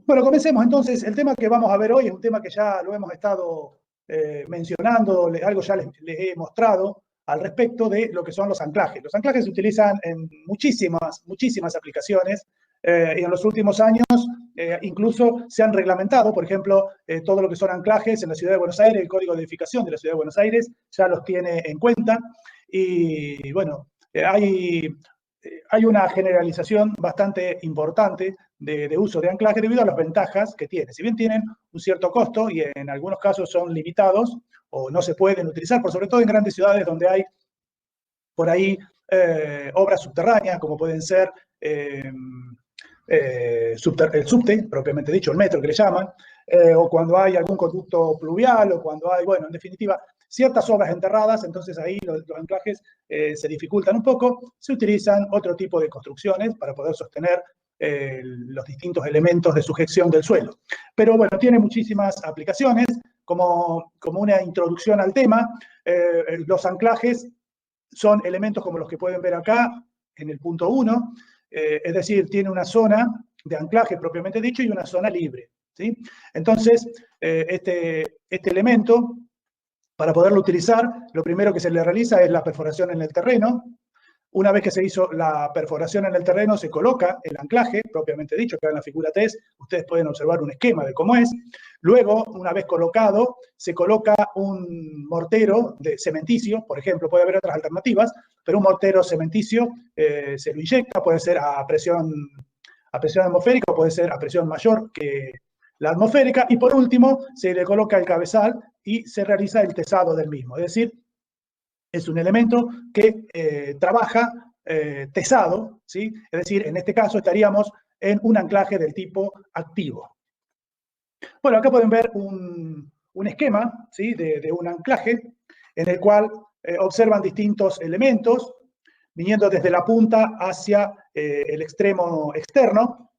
Bueno, comencemos entonces. El tema que vamos a ver hoy es un tema que ya lo hemos estado mencionando, algo ya les he mostrado al respecto de lo que son los anclajes. Los anclajes se utilizan en muchísimas aplicaciones y en los últimos años incluso se han reglamentado, por ejemplo, todo lo que son anclajes en la Ciudad de Buenos Aires, el Código de Edificación de la Ciudad de Buenos Aires ya los tiene en cuenta y bueno, hay una generalización bastante importante de uso de anclaje debido a las ventajas que tiene. Si bien tienen un cierto costo y en algunos casos son limitados o no se pueden utilizar, por sobre todo en grandes ciudades donde hay por ahí obras subterráneas, como pueden ser el subte, propiamente dicho, el metro que le llaman, o cuando hay algún conducto pluvial, o cuando hay, bueno, en definitiva, ciertas obras enterradas, entonces ahí los anclajes se dificultan un poco, se utilizan otro tipo de construcciones para poder sostener los distintos elementos de sujeción del suelo. Pero bueno, tiene muchísimas aplicaciones, como una introducción al tema, los anclajes son elementos como los que pueden ver acá en el punto 1, es decir, tiene una zona de anclaje propiamente dicho y una zona libre, ¿sí? Entonces, este elemento, para poderlo utilizar, lo primero que se le realiza es la perforación en el terreno. Una vez que se hizo la perforación en el terreno, se coloca el anclaje, propiamente dicho, que en la figura 3, ustedes pueden observar un esquema de cómo es. Luego, una vez colocado, se coloca un mortero de cementicio, por ejemplo, puede haber otras alternativas, pero un mortero cementicio se lo inyecta, puede ser a presión atmosférica o puede ser a presión mayor que la atmosférica. Y por último, se le coloca el cabezal y se realiza el tesado del mismo, es decir, es un elemento que trabaja tesado, ¿sí? Es decir, en este caso estaríamos en un anclaje del tipo activo. Bueno, acá pueden ver un esquema, ¿sí? de un anclaje en el cual observan distintos elementos viniendo desde la punta hacia el extremo externo.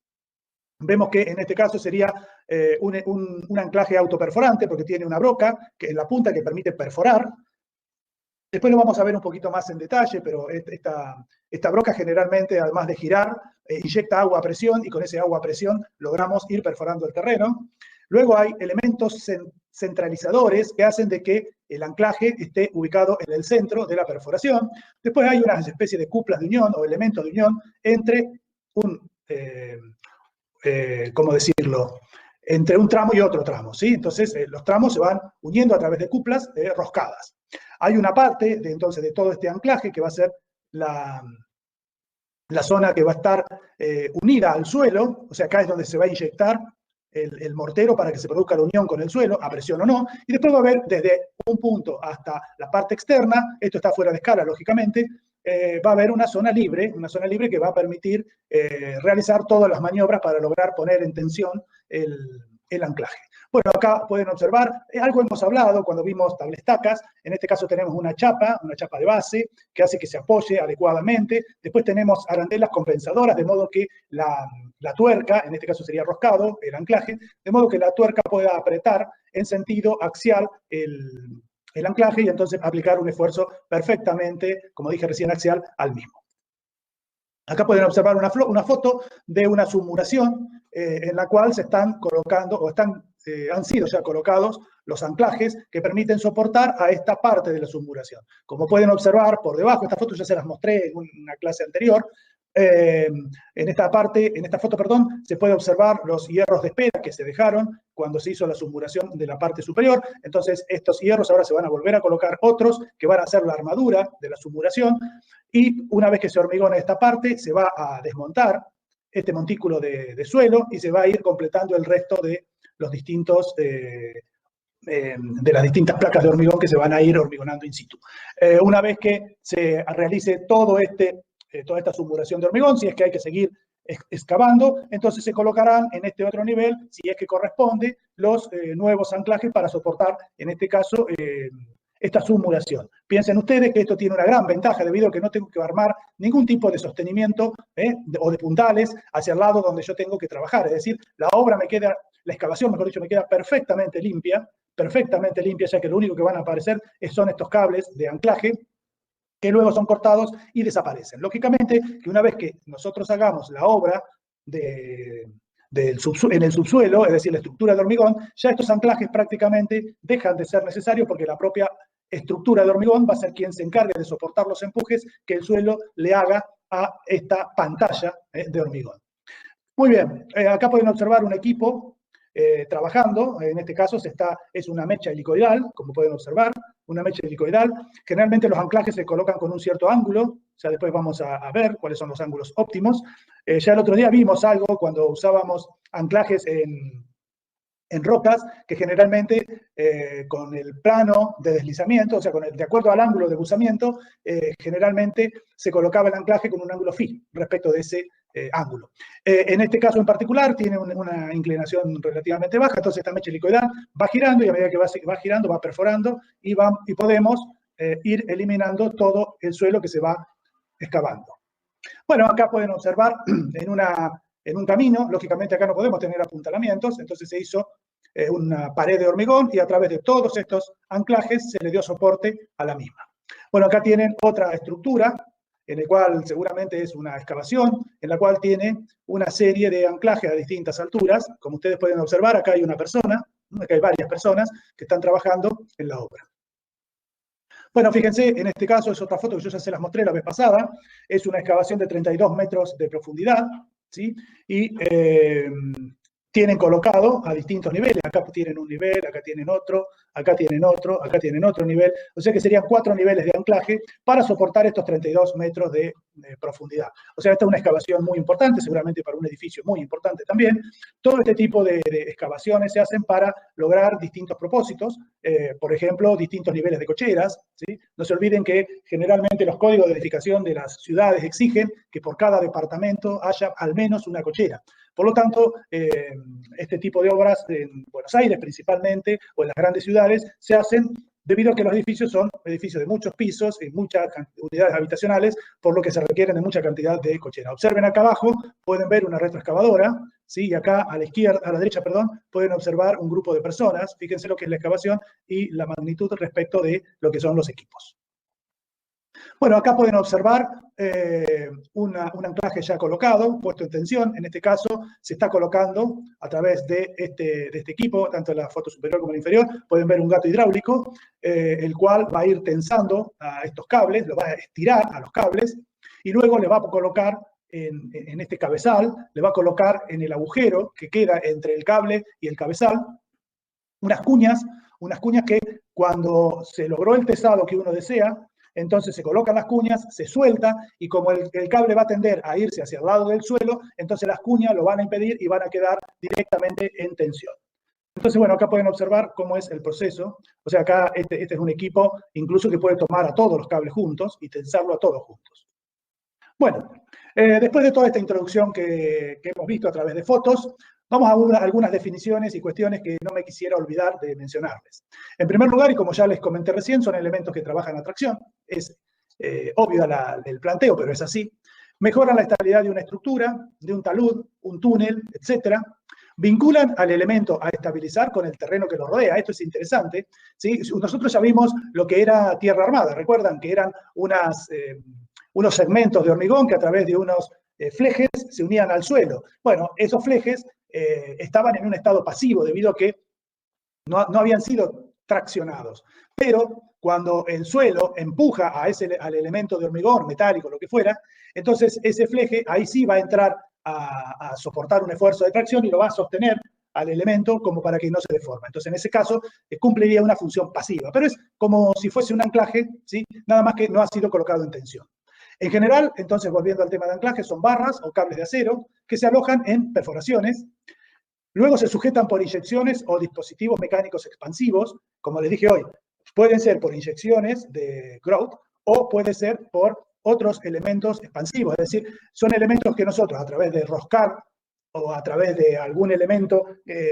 Vemos que en este caso sería un anclaje autoperforante porque tiene una broca que en la punta que permite perforar. Después lo vamos a ver un poquito más en detalle, pero esta broca generalmente, además de girar, inyecta agua a presión y con ese agua a presión logramos ir perforando el terreno. Luego hay elementos centralizadores que hacen de que el anclaje esté ubicado en el centro de la perforación. Después hay una especie de cuplas de unión o elementos de unión entre ¿cómo decirlo? Entre un tramo y otro tramo, ¿sí? Entonces, los tramos se van uniendo a través de cuplas roscadas. Hay una parte, entonces, de todo este anclaje que va a ser la zona que va a estar unida al suelo, o sea, acá es donde se va a inyectar el mortero para que se produzca la unión con el suelo, a presión o no, y después va a haber desde un punto hasta la parte externa, esto está fuera de escala, lógicamente, va a haber una zona libre que va a permitir realizar todas las maniobras para lograr poner en tensión el anclaje. Bueno, acá pueden observar, algo hemos hablado cuando vimos tablestacas, en este caso tenemos una chapa de base, que hace que se apoye adecuadamente, después tenemos arandelas compensadoras, de modo que la tuerca, en este caso sería roscado, el anclaje, de modo que la tuerca pueda apretar en sentido axial el anclaje y entonces aplicar un esfuerzo perfectamente, como dije recién, axial al mismo. Acá pueden observar una foto de una submuración en la cual se están colocando, o han sido ya colocados los anclajes que permiten soportar a esta parte de la submuración. Como pueden observar por debajo, esta foto ya se las mostré en una clase anterior, en esta foto, perdón, se puede observar los hierros de espera que se dejaron cuando se hizo la submuración de la parte superior. Entonces, estos hierros ahora se van a volver a colocar otros que van a ser la armadura de la submuración. Y una vez que se hormigona esta parte, se va a desmontar este montículo de suelo y se va a ir completando el resto de los distintos de las distintas placas de hormigón que se van a ir hormigonando in situ. Una vez que se realice toda esta submuración de hormigón, si es que hay que seguir excavando, entonces se colocarán en este otro nivel, si es que corresponde, los nuevos anclajes para soportar, en este caso, esta submuración. Piensen ustedes que esto tiene una gran ventaja debido a que no tengo que armar ningún tipo de sostenimiento o de puntales hacia el lado donde yo tengo que trabajar. Es decir, la excavación, mejor dicho, me queda perfectamente limpia, ya que lo único que van a aparecer son estos cables de anclaje que luego son cortados y desaparecen. Lógicamente, que una vez que nosotros hagamos la obra de en el subsuelo, es decir, la estructura de hormigón, ya estos anclajes prácticamente dejan de ser necesarios porque la propia estructura de hormigón va a ser quien se encargue de soportar los empujes que el suelo le haga a esta pantalla de hormigón. Muy bien, acá pueden observar un equipo trabajando, en este caso es una mecha helicoidal, como pueden observar, una mecha helicoidal. Generalmente los anclajes se colocan con un cierto ángulo, ya después vamos a ver cuáles son los ángulos óptimos. Ya el otro día vimos algo cuando usábamos anclajes en rocas, que generalmente con el plano de deslizamiento, o sea, de acuerdo al ángulo de buzamiento, generalmente se colocaba el anclaje con un ángulo phi respecto de ese ángulo. En este caso en particular tiene una inclinación relativamente baja, entonces esta mecha helicoidal va girando y a medida que va girando va perforando y podemos ir eliminando todo el suelo que se va excavando. Bueno, acá pueden observar en un camino, lógicamente acá no podemos tener apuntalamientos, entonces se hizo una pared de hormigón y a través de todos estos anclajes se le dio soporte a la misma. Bueno, acá tienen otra estructura, en la cual seguramente es una excavación, en la cual tiene una serie de anclajes a distintas alturas. Como ustedes pueden observar, acá hay una persona, acá hay varias personas que están trabajando en la obra. Bueno, fíjense, en este caso es otra foto que yo ya se las mostré la vez pasada, es una excavación de 32 metros de profundidad, ¿sí? Y tienen colocado a distintos niveles, acá tienen un nivel, acá tienen otro, acá tienen otro nivel, o sea que serían 4 niveles de anclaje para soportar estos 32 metros de profundidad. O sea, esta es una excavación muy importante, seguramente para un edificio muy importante también. Todo este tipo de excavaciones se hacen para lograr distintos propósitos, por ejemplo, distintos niveles de cocheras, ¿sí? No se olviden que generalmente los códigos de edificación de las ciudades exigen que por cada departamento haya al menos una cochera. Por lo tanto, este tipo de obras en Buenos Aires principalmente, o en las grandes ciudades, se hacen debido a que los edificios son edificios de muchos pisos y muchas unidades habitacionales, por lo que se requieren de mucha cantidad de cocheras. Observen acá abajo, pueden ver una retroexcavadora, ¿sí? Y acá a la derecha, pueden observar un grupo de personas. Fíjense lo que es la excavación y la magnitud respecto de lo que son los equipos. Bueno, acá pueden observar un anclaje ya colocado, puesto en tensión. En este caso, se está colocando a través de este equipo, tanto en la foto superior como en la inferior. Pueden ver un gato hidráulico, el cual va a ir tensando a estos cables, lo va a estirar a los cables, y luego le va a colocar en este cabezal, le va a colocar en el agujero que queda entre el cable y el cabezal, unas cuñas que cuando se logró el tesado que uno desea, entonces se colocan las cuñas, se suelta y como el cable va a tender a irse hacia el lado del suelo, entonces las cuñas lo van a impedir y van a quedar directamente en tensión. Entonces, bueno, acá pueden observar cómo es el proceso. O sea, acá este es un equipo incluso que puede tomar a todos los cables juntos y tensarlo a todos juntos. Bueno, después de toda esta introducción que hemos visto a través de fotos, vamos a algunas definiciones y cuestiones que no me quisiera olvidar de mencionarles. En primer lugar, y como ya les comenté recién, son elementos que trabajan a tracción. Es obvio el planteo, pero es así. Mejoran la estabilidad de una estructura, de un talud, un túnel, etc. Vinculan al elemento a estabilizar con el terreno que lo rodea. Esto es interesante, ¿sí? Nosotros ya vimos lo que era tierra armada. Recuerdan que eran unos segmentos de hormigón que a través de unos flejes se unían al suelo. Bueno, esos flejes estaban en un estado pasivo debido a que no habían sido traccionados. Pero cuando el suelo empuja al elemento de hormigón, metálico, lo que fuera, entonces ese fleje ahí sí va a entrar a soportar un esfuerzo de tracción y lo va a sostener al elemento como para que no se deforme. Entonces, en ese caso, cumpliría una función pasiva, pero es como si fuese un anclaje, ¿sí? Nada más que no ha sido colocado en tensión. En general, entonces, volviendo al tema de anclaje, son barras o cables de acero que se alojan en perforaciones. Luego se sujetan por inyecciones o dispositivos mecánicos expansivos, como les dije hoy. Pueden ser por inyecciones de grout o puede ser por otros elementos expansivos. Es decir, son elementos que nosotros, a través de roscar o a través de algún elemento,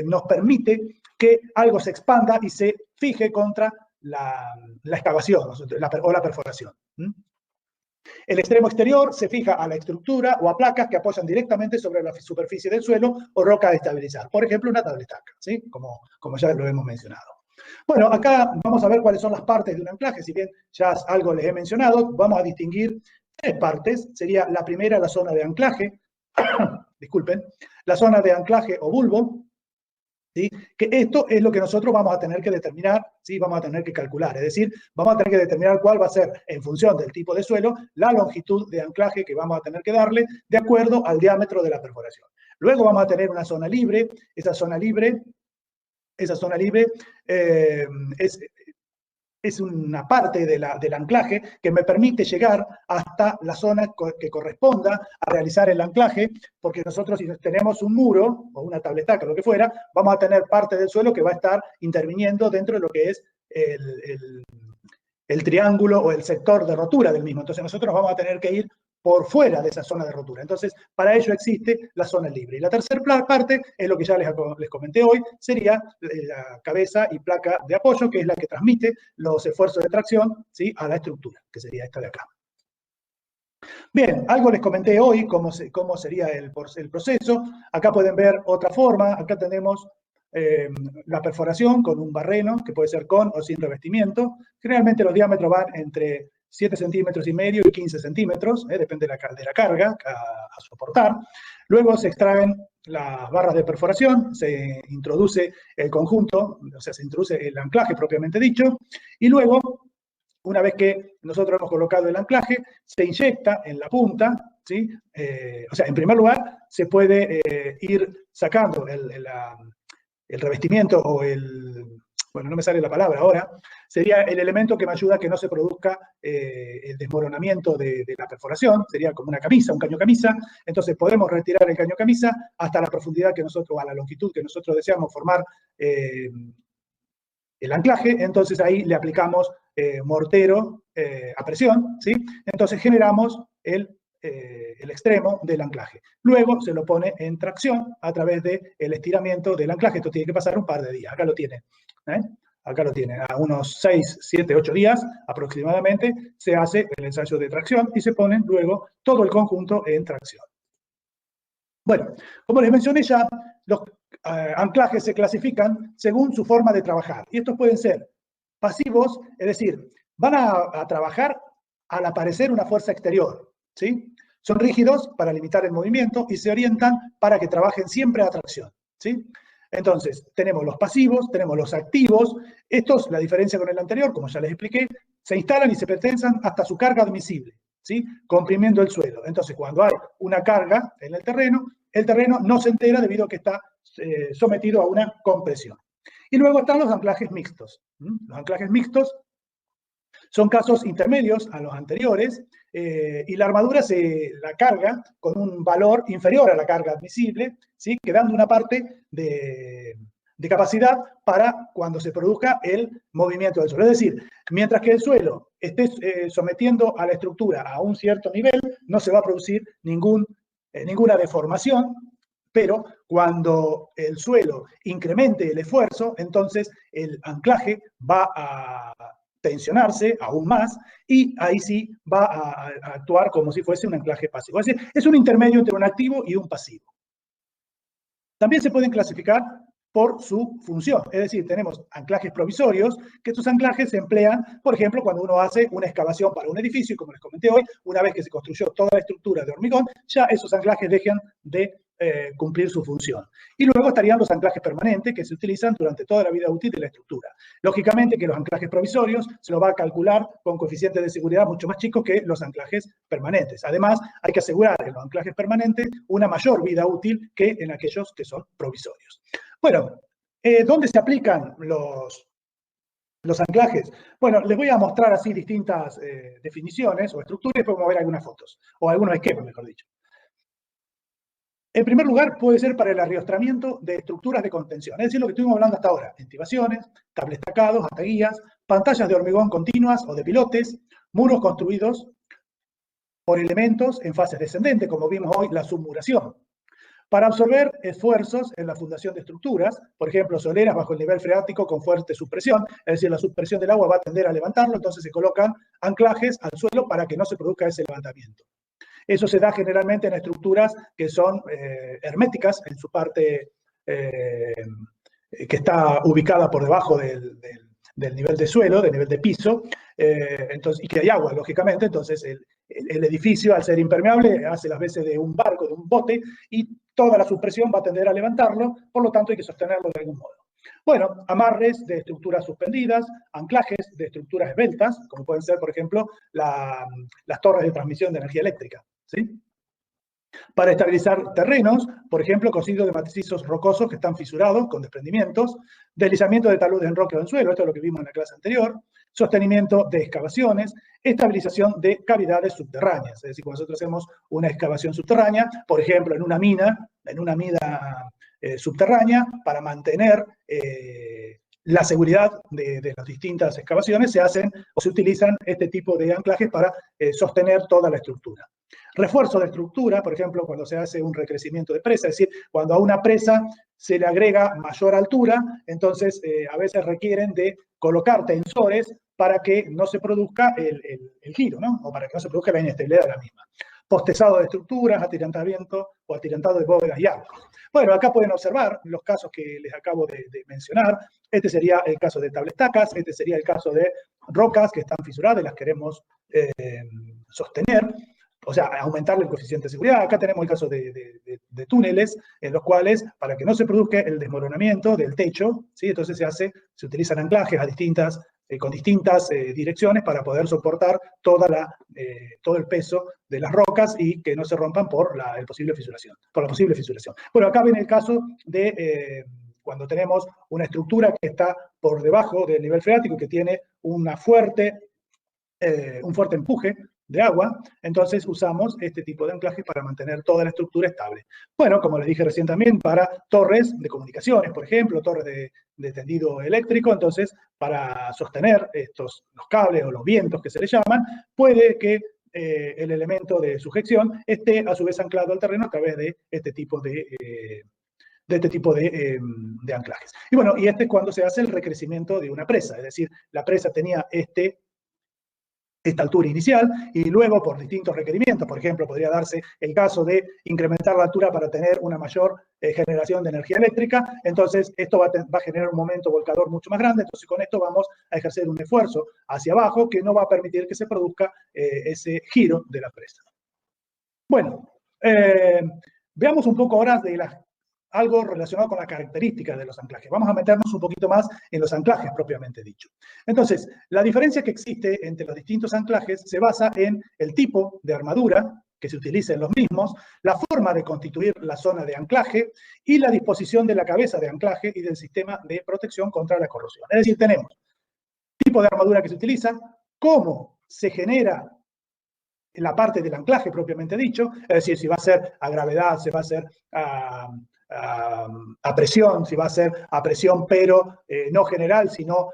nos permite que algo se expanda y se fije contra la excavación o la perforación. El extremo exterior se fija a la estructura o a placas que apoyan directamente sobre la superficie del suelo o roca a estabilizar. Por ejemplo, una tabletaca, ¿sí? Como ya lo hemos mencionado. Bueno, acá vamos a ver cuáles son las partes de un anclaje. Si bien ya algo les he mencionado, vamos a distinguir 3 partes. Sería la primera, la zona de anclaje, disculpen, la zona de anclaje o bulbo, ¿sí? Que esto es lo que nosotros vamos a tener que determinar, ¿sí? Vamos a tener que calcular, es decir, vamos a tener que determinar cuál va a ser, en función del tipo de suelo, la longitud de anclaje que vamos a tener que darle de acuerdo al diámetro de la perforación. Luego vamos a tener una zona libre, esa zona libre es una parte del anclaje que me permite llegar hasta la zona que corresponda a realizar el anclaje, porque nosotros si tenemos un muro o una tabletaca, lo que fuera, vamos a tener parte del suelo que va a estar interviniendo dentro de lo que es el triángulo o el sector de rotura del mismo. Entonces nosotros vamos a tener que ir por fuera de esa zona de rotura. Entonces, para ello existe la zona libre. Y la tercera parte es lo que ya les comenté hoy, sería la cabeza y placa de apoyo, que es la que transmite los esfuerzos de tracción, ¿sí?, a la estructura, que sería esta de acá. Bien, algo les comenté hoy, cómo sería el proceso. Acá pueden ver otra forma. Acá tenemos la perforación con un barreno, que puede ser con o sin revestimiento. Generalmente los diámetros van entre 7,5 centímetros y 15 centímetros, depende de la carga a soportar. Luego se extraen las barras de perforación, se introduce el conjunto, o sea, se introduce el anclaje propiamente dicho, y luego, una vez que nosotros hemos colocado el anclaje, se inyecta en la punta, ¿sí? O sea, en primer lugar, se puede ir sacando el revestimiento o bueno, no me sale la palabra ahora, sería el elemento que me ayuda a que no se produzca el desmoronamiento de la perforación, sería como una camisa, un caño camisa. Entonces podemos retirar el caño camisa hasta la profundidad que nosotros, a la longitud que nosotros deseamos formar el anclaje. Entonces ahí le aplicamos mortero a presión, ¿sí? Entonces generamos el extremo del anclaje. Luego se lo pone en tracción a través del estiramiento del anclaje. Esto tiene que pasar un par de días. Acá lo tiene. Acá lo tiene. A unos 6, 7, 8 días aproximadamente se hace el ensayo de tracción y se pone luego todo el conjunto en tracción. Bueno, como les mencioné ya, los anclajes se clasifican según su forma de trabajar. Y estos pueden ser pasivos, es decir, van a trabajar al aparecer una fuerza exterior, ¿sí? Son rígidos para limitar el movimiento y se orientan para que trabajen siempre a tracción, ¿sí? Entonces, tenemos los pasivos, tenemos los activos. Estos, la diferencia con el anterior, como ya les expliqué, se instalan y se pretensan hasta su carga admisible, ¿sí? Comprimiendo el suelo. Entonces, cuando hay una carga en el terreno no se entera debido a que está sometido a una compresión. Y luego están los anclajes mixtos. Los anclajes mixtos son casos intermedios a los anteriores y la armadura la carga con un valor inferior a la carga admisible, ¿sí? Quedando una parte de capacidad para cuando se produzca el movimiento del suelo. Es decir, mientras que el suelo esté sometiendo a la estructura a un cierto nivel, no se va a producir ninguna deformación, pero cuando el suelo incremente el esfuerzo, entonces el anclaje va a tensionarse aún más y ahí sí va a actuar como si fuese un anclaje pasivo. Es decir, es un intermedio entre un activo y un pasivo. También se pueden clasificar por su función, es decir, tenemos anclajes provisorios, que estos anclajes se emplean, por ejemplo, cuando uno hace una excavación para un edificio, y como les comenté hoy, una vez que se construyó toda la estructura de hormigón, ya esos anclajes dejan de cumplir su función. Y luego estarían los anclajes permanentes que se utilizan durante toda la vida útil de la estructura. Lógicamente que los anclajes provisorios se los va a calcular con coeficientes de seguridad mucho más chicos que los anclajes permanentes. Además, hay que asegurar en los anclajes permanentes una mayor vida útil que en aquellos que son provisorios. Bueno, ¿dónde se aplican los anclajes? Bueno, les voy a mostrar así distintas definiciones o estructuras y después vamos a ver algunas fotos, o algunos esquemas, mejor dicho. En primer lugar, puede ser para el arriostramiento de estructuras de contención, es decir, lo que estuvimos hablando hasta ahora, entibaciones, cables tacados, ataguías, pantallas de hormigón continuas o de pilotes, muros construidos por elementos en fases descendentes, como vimos hoy, la submuración. Para absorber esfuerzos en la fundación de estructuras, por ejemplo, soleras bajo el nivel freático con fuerte subpresión, es decir, la subpresión del agua va a tender a levantarlo, entonces se colocan anclajes al suelo para que no se produzca ese levantamiento. Eso se da generalmente en estructuras que son herméticas en su parte que está ubicada por debajo del nivel de suelo, del nivel de piso, entonces, y que hay agua, lógicamente, entonces el edificio, al ser impermeable, hace las veces de un barco, de un bote, y toda la subpresión va a tender a levantarlo, por lo tanto hay que sostenerlo de algún modo. Bueno, amarres de estructuras suspendidas, anclajes de estructuras esbeltas, como pueden ser, por ejemplo, las torres de transmisión de energía eléctrica, ¿sí? Para estabilizar terrenos, por ejemplo, cosido de macizos rocosos que están fisurados con desprendimientos, deslizamiento de taludes en roca o en suelo, esto es lo que vimos en la clase anterior, sostenimiento de excavaciones, estabilización de cavidades subterráneas, es decir, cuando nosotros hacemos una excavación subterránea, por ejemplo, en una mina subterránea, para mantener la seguridad de las distintas excavaciones, se hacen o se utilizan este tipo de anclajes para sostener toda la estructura. Refuerzo de estructura, por ejemplo, cuando se hace un recrecimiento de presa, es decir, cuando a una presa se le agrega mayor altura, entonces a veces requieren de colocar tensores para que no se produzca el giro, ¿no? O para que no se produzca la inestabilidad de la misma. Postezado de estructuras, atirantamiento o atirantado de bóvedas y arcos. Bueno, acá pueden observar los casos que les acabo de mencionar. Este sería el caso de tablestacas, este sería el caso de rocas que están fisuradas y las queremos sostener, o sea, aumentarle el coeficiente de seguridad. Acá tenemos el caso de túneles, en los cuales, para que no se produzca el desmoronamiento del techo, ¿sí? Entonces se utilizan anclajes con distintas direcciones para poder soportar todo el peso de las rocas y que no se rompan por la posible fisuración. Bueno, acá viene el caso de cuando tenemos una estructura que está por debajo del nivel freático y que tiene un fuerte empuje de agua, entonces usamos este tipo de anclaje para mantener toda la estructura estable. Bueno, como les dije recién también, para torres de comunicaciones, por ejemplo, torres de tendido eléctrico, entonces para sostener los cables o los vientos que se le llaman, puede que el elemento de sujeción esté a su vez anclado al terreno a través de este tipo de anclajes. Y bueno, y este es cuando se hace el recrecimiento de una presa, es decir, la presa tenía esta altura inicial, y luego por distintos requerimientos, por ejemplo, podría darse el caso de incrementar la altura para tener una mayor generación de energía eléctrica, entonces esto va a generar un momento volcador mucho más grande, entonces con esto vamos a ejercer un esfuerzo hacia abajo que no va a permitir que se produzca ese giro de la presa. Bueno, veamos un poco ahora de algo relacionado con las características de los anclajes. Vamos a meternos un poquito más en los anclajes propiamente dicho. Entonces, la diferencia que existe entre los distintos anclajes se basa en el tipo de armadura que se utiliza en los mismos, la forma de constituir la zona de anclaje y la disposición de la cabeza de anclaje y del sistema de protección contra la corrosión. Es decir, tenemos tipo de armadura que se utiliza, cómo se genera la parte del anclaje propiamente dicho, es decir, si va a ser a gravedad, si va a ser a presión, si va a ser a presión pero no general, sino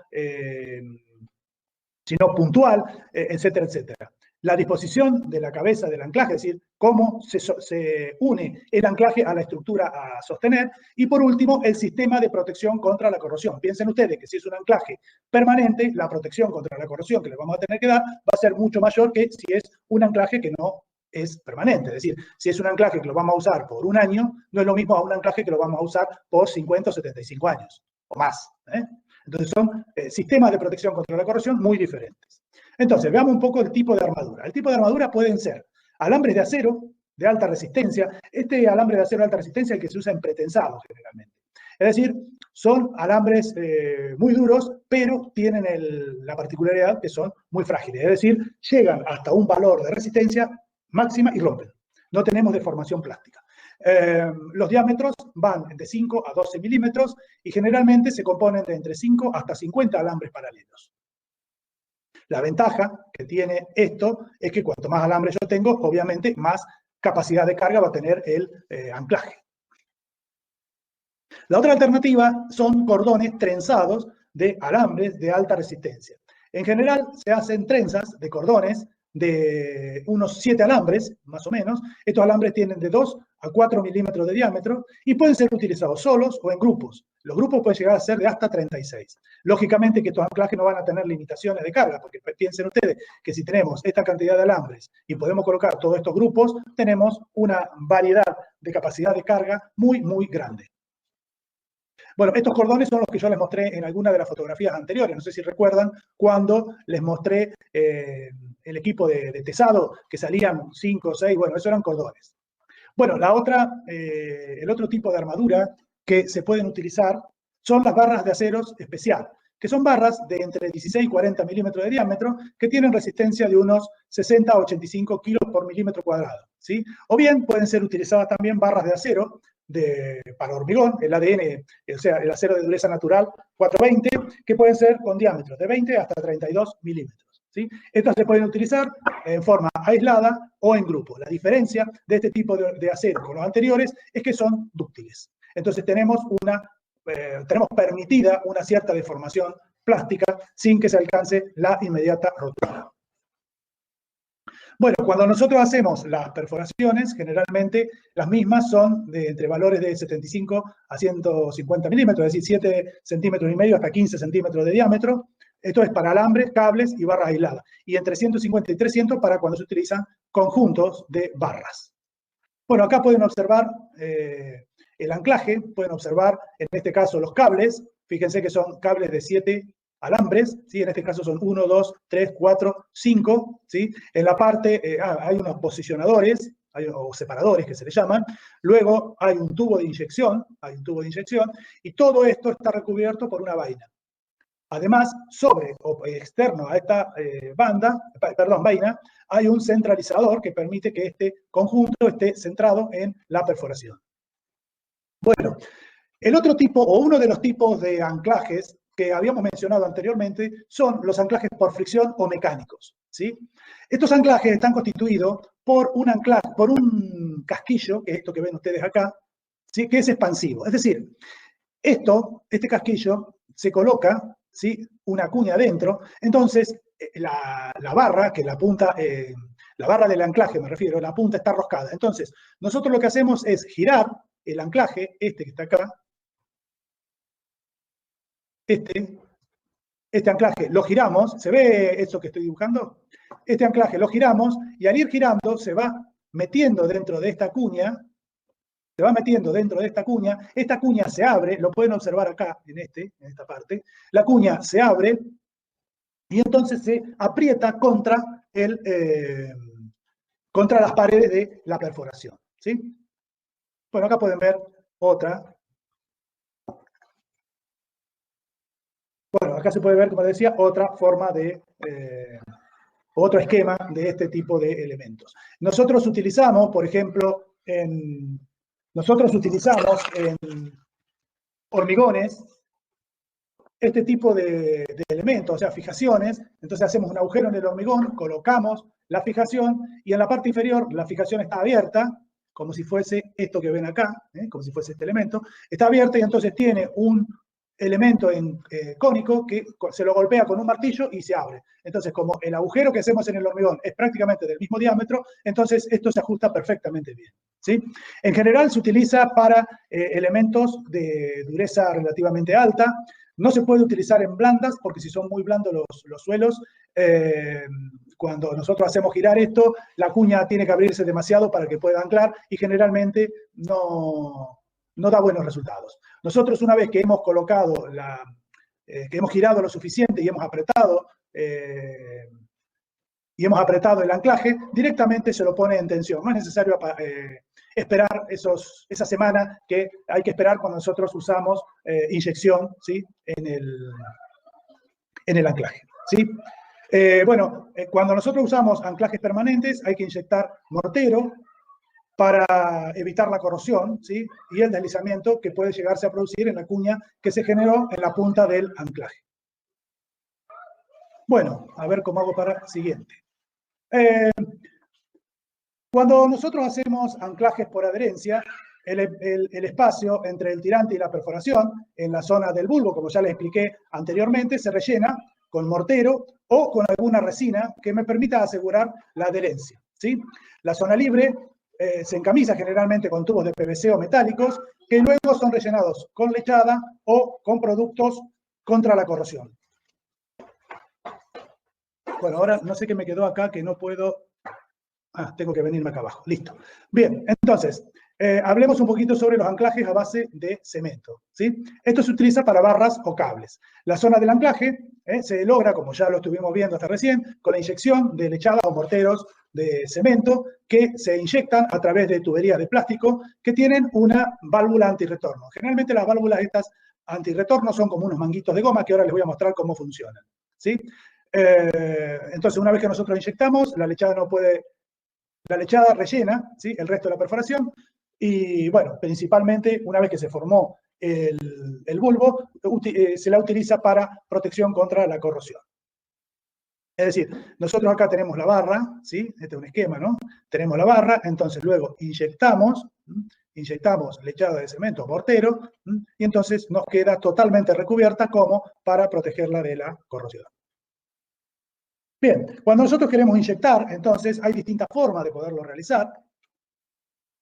puntual, etcétera, etcétera. La disposición de la cabeza del anclaje, es decir, cómo se une el anclaje a la estructura a sostener. Y por último, el sistema de protección contra la corrosión. Piensen ustedes que si es un anclaje permanente, la protección contra la corrosión que le vamos a tener que dar va a ser mucho mayor que si es un anclaje que no es permanente. Es decir, si es un anclaje que lo vamos a usar por un año, no es lo mismo a un anclaje que lo vamos a usar por 50 o 75 años o más. Entonces son sistemas de protección contra la corrosión muy diferentes. Entonces, veamos un poco el tipo de armadura. El tipo de armadura pueden ser alambres de acero de alta resistencia. Este alambre de acero de alta resistencia es el que se usa en pretensados generalmente. Es decir, son alambres muy duros, pero tienen la particularidad que son muy frágiles. Es decir, llegan hasta un valor de resistencia máxima y rompen. No tenemos deformación plástica. Los diámetros van de 5 a 12 milímetros y generalmente se componen de entre 5 hasta 50 alambres paralelos. La ventaja que tiene esto es que cuanto más alambre yo tengo, obviamente más capacidad de carga va a tener el anclaje. La otra alternativa son cordones trenzados de alambres de alta resistencia. En general se hacen trenzas de cordones de unos 7 alambres, más o menos. Estos alambres tienen de 2 a 4 milímetros de diámetro y pueden ser utilizados solos o en grupos. Los grupos pueden llegar a ser de hasta 36. Lógicamente que estos anclajes no van a tener limitaciones de carga, porque piensen ustedes que si tenemos esta cantidad de alambres y podemos colocar todos estos grupos, tenemos una variedad de capacidad de carga muy, muy grande. Bueno, estos cordones son los que yo les mostré en alguna de las fotografías anteriores. No sé si recuerdan cuando les mostré el equipo de tesado, que salían 5 o 6, bueno, esos eran cordones. Bueno, el otro tipo de armadura que se pueden utilizar son las barras de aceros especial, que son barras de entre 16 y 40 milímetros de diámetro, que tienen resistencia de unos 60 a 85 kilos por milímetro cuadrado, ¿sí? O bien pueden ser utilizadas también barras de acero para hormigón, el ADN, o sea, el acero de dureza natural 420, que pueden ser con diámetros de 20 hasta 32 milímetros. ¿Sí? Estas se pueden utilizar en forma aislada o en grupo. La diferencia de este tipo de acero con los anteriores es que son dúctiles. Entonces tenemos permitida una cierta deformación plástica sin que se alcance la inmediata rotura. Bueno, cuando nosotros hacemos las perforaciones, generalmente las mismas son entre valores de 75 a 150 milímetros, es decir, 7 centímetros y medio hasta 15 centímetros de diámetro. Esto es para alambres, cables y barras aisladas. Y entre 150 y 300 para cuando se utilizan conjuntos de barras. Bueno, acá pueden observar el anclaje, pueden observar en este caso los cables. Fíjense que son cables de 7 alambres, ¿sí? En este caso son 1, 2, 3, 4, 5, ¿sí? En la parte hay unos posicionadores, o separadores que se le llaman, luego hay un tubo de inyección, y todo esto está recubierto por una vaina. Además, sobre o externo a esta vaina, hay un centralizador que permite que este conjunto esté centrado en la perforación. Bueno, el otro tipo, o uno de los tipos de anclajes que habíamos mencionado anteriormente, son los anclajes por fricción o mecánicos, ¿sí? Estos anclajes están constituidos por un casquillo, que es esto que ven ustedes acá, ¿sí? Que es expansivo. Es decir, este casquillo se coloca, ¿sí? Una cuña adentro, entonces la barra, que la punta, la barra del anclaje me refiero, la punta está roscada. Entonces, nosotros lo que hacemos es girar el anclaje, este que está acá, este anclaje lo giramos, ¿se ve eso que estoy dibujando? Este anclaje lo giramos y al ir girando se va metiendo dentro de esta cuña, esta cuña se abre, lo pueden observar acá, en esta parte, la cuña se abre y entonces se aprieta contra las paredes de la perforación, ¿sí? Bueno, acá pueden ver otra. Bueno, acá se puede ver, como decía, otra forma otro esquema de este tipo de elementos. Nosotros utilizamos, por ejemplo, en hormigones, este tipo de elementos, o sea, fijaciones. Entonces hacemos un agujero en el hormigón, colocamos la fijación y en la parte inferior la fijación está abierta, como si fuese esto que ven acá, como si fuese este elemento. Está abierta y entonces tiene un elemento cónico que se lo golpea con un martillo y se abre. Entonces, como el agujero que hacemos en el hormigón es prácticamente del mismo diámetro, entonces esto se ajusta perfectamente bien, ¿sí? En general se utiliza para elementos de dureza relativamente alta. No se puede utilizar en blandas porque si son muy blandos los suelos, cuando nosotros hacemos girar esto, la cuña tiene que abrirse demasiado para que pueda anclar y generalmente no da buenos resultados. Nosotros una vez que hemos colocado, que hemos girado lo suficiente y hemos apretado el anclaje, directamente se lo pone en tensión. No es necesario esperar esa semana que hay que esperar cuando nosotros usamos inyección, ¿sí? en el anclaje, ¿sí? Cuando nosotros usamos anclajes permanentes hay que inyectar mortero para evitar la corrosión, ¿sí? Y el deslizamiento que puede llegarse a producir en la cuña que se generó en la punta del anclaje. Bueno, a ver cómo hago para el siguiente. Cuando nosotros hacemos anclajes por adherencia, el espacio entre el tirante y la perforación, en la zona del bulbo, como ya les expliqué anteriormente, se rellena con mortero o con alguna resina que me permita asegurar la adherencia, ¿sí? La zona libre se encamisa generalmente con tubos de PVC o metálicos que luego son rellenados con lechada o con productos contra la corrosión. Bueno, ahora no sé qué me quedó acá que no puedo... tengo que venirme acá abajo. Listo. Bien, entonces, hablemos un poquito sobre los anclajes a base de cemento, ¿sí? Esto se utiliza para barras o cables. La zona del anclaje se logra, como ya lo estuvimos viendo hasta recién, con la inyección de lechadas o morteros de cemento que se inyectan a través de tuberías de plástico que tienen una válvula antirretorno. Generalmente las válvulas estas antirretorno son como unos manguitos de goma que ahora les voy a mostrar cómo funcionan, ¿sí? Entonces, una vez que nosotros inyectamos, la lechada rellena, ¿sí?, el resto de la perforación. Y bueno, principalmente una vez que se formó el bulbo, se la utiliza para protección contra la corrosión. Es decir, nosotros acá tenemos la barra, ¿sí? Este es un esquema, ¿no? Tenemos la barra, entonces luego inyectamos lechada de cemento o mortero, y entonces nos queda totalmente recubierta como para protegerla de la corrosión. Bien, cuando nosotros queremos inyectar, entonces hay distintas formas de poderlo realizar.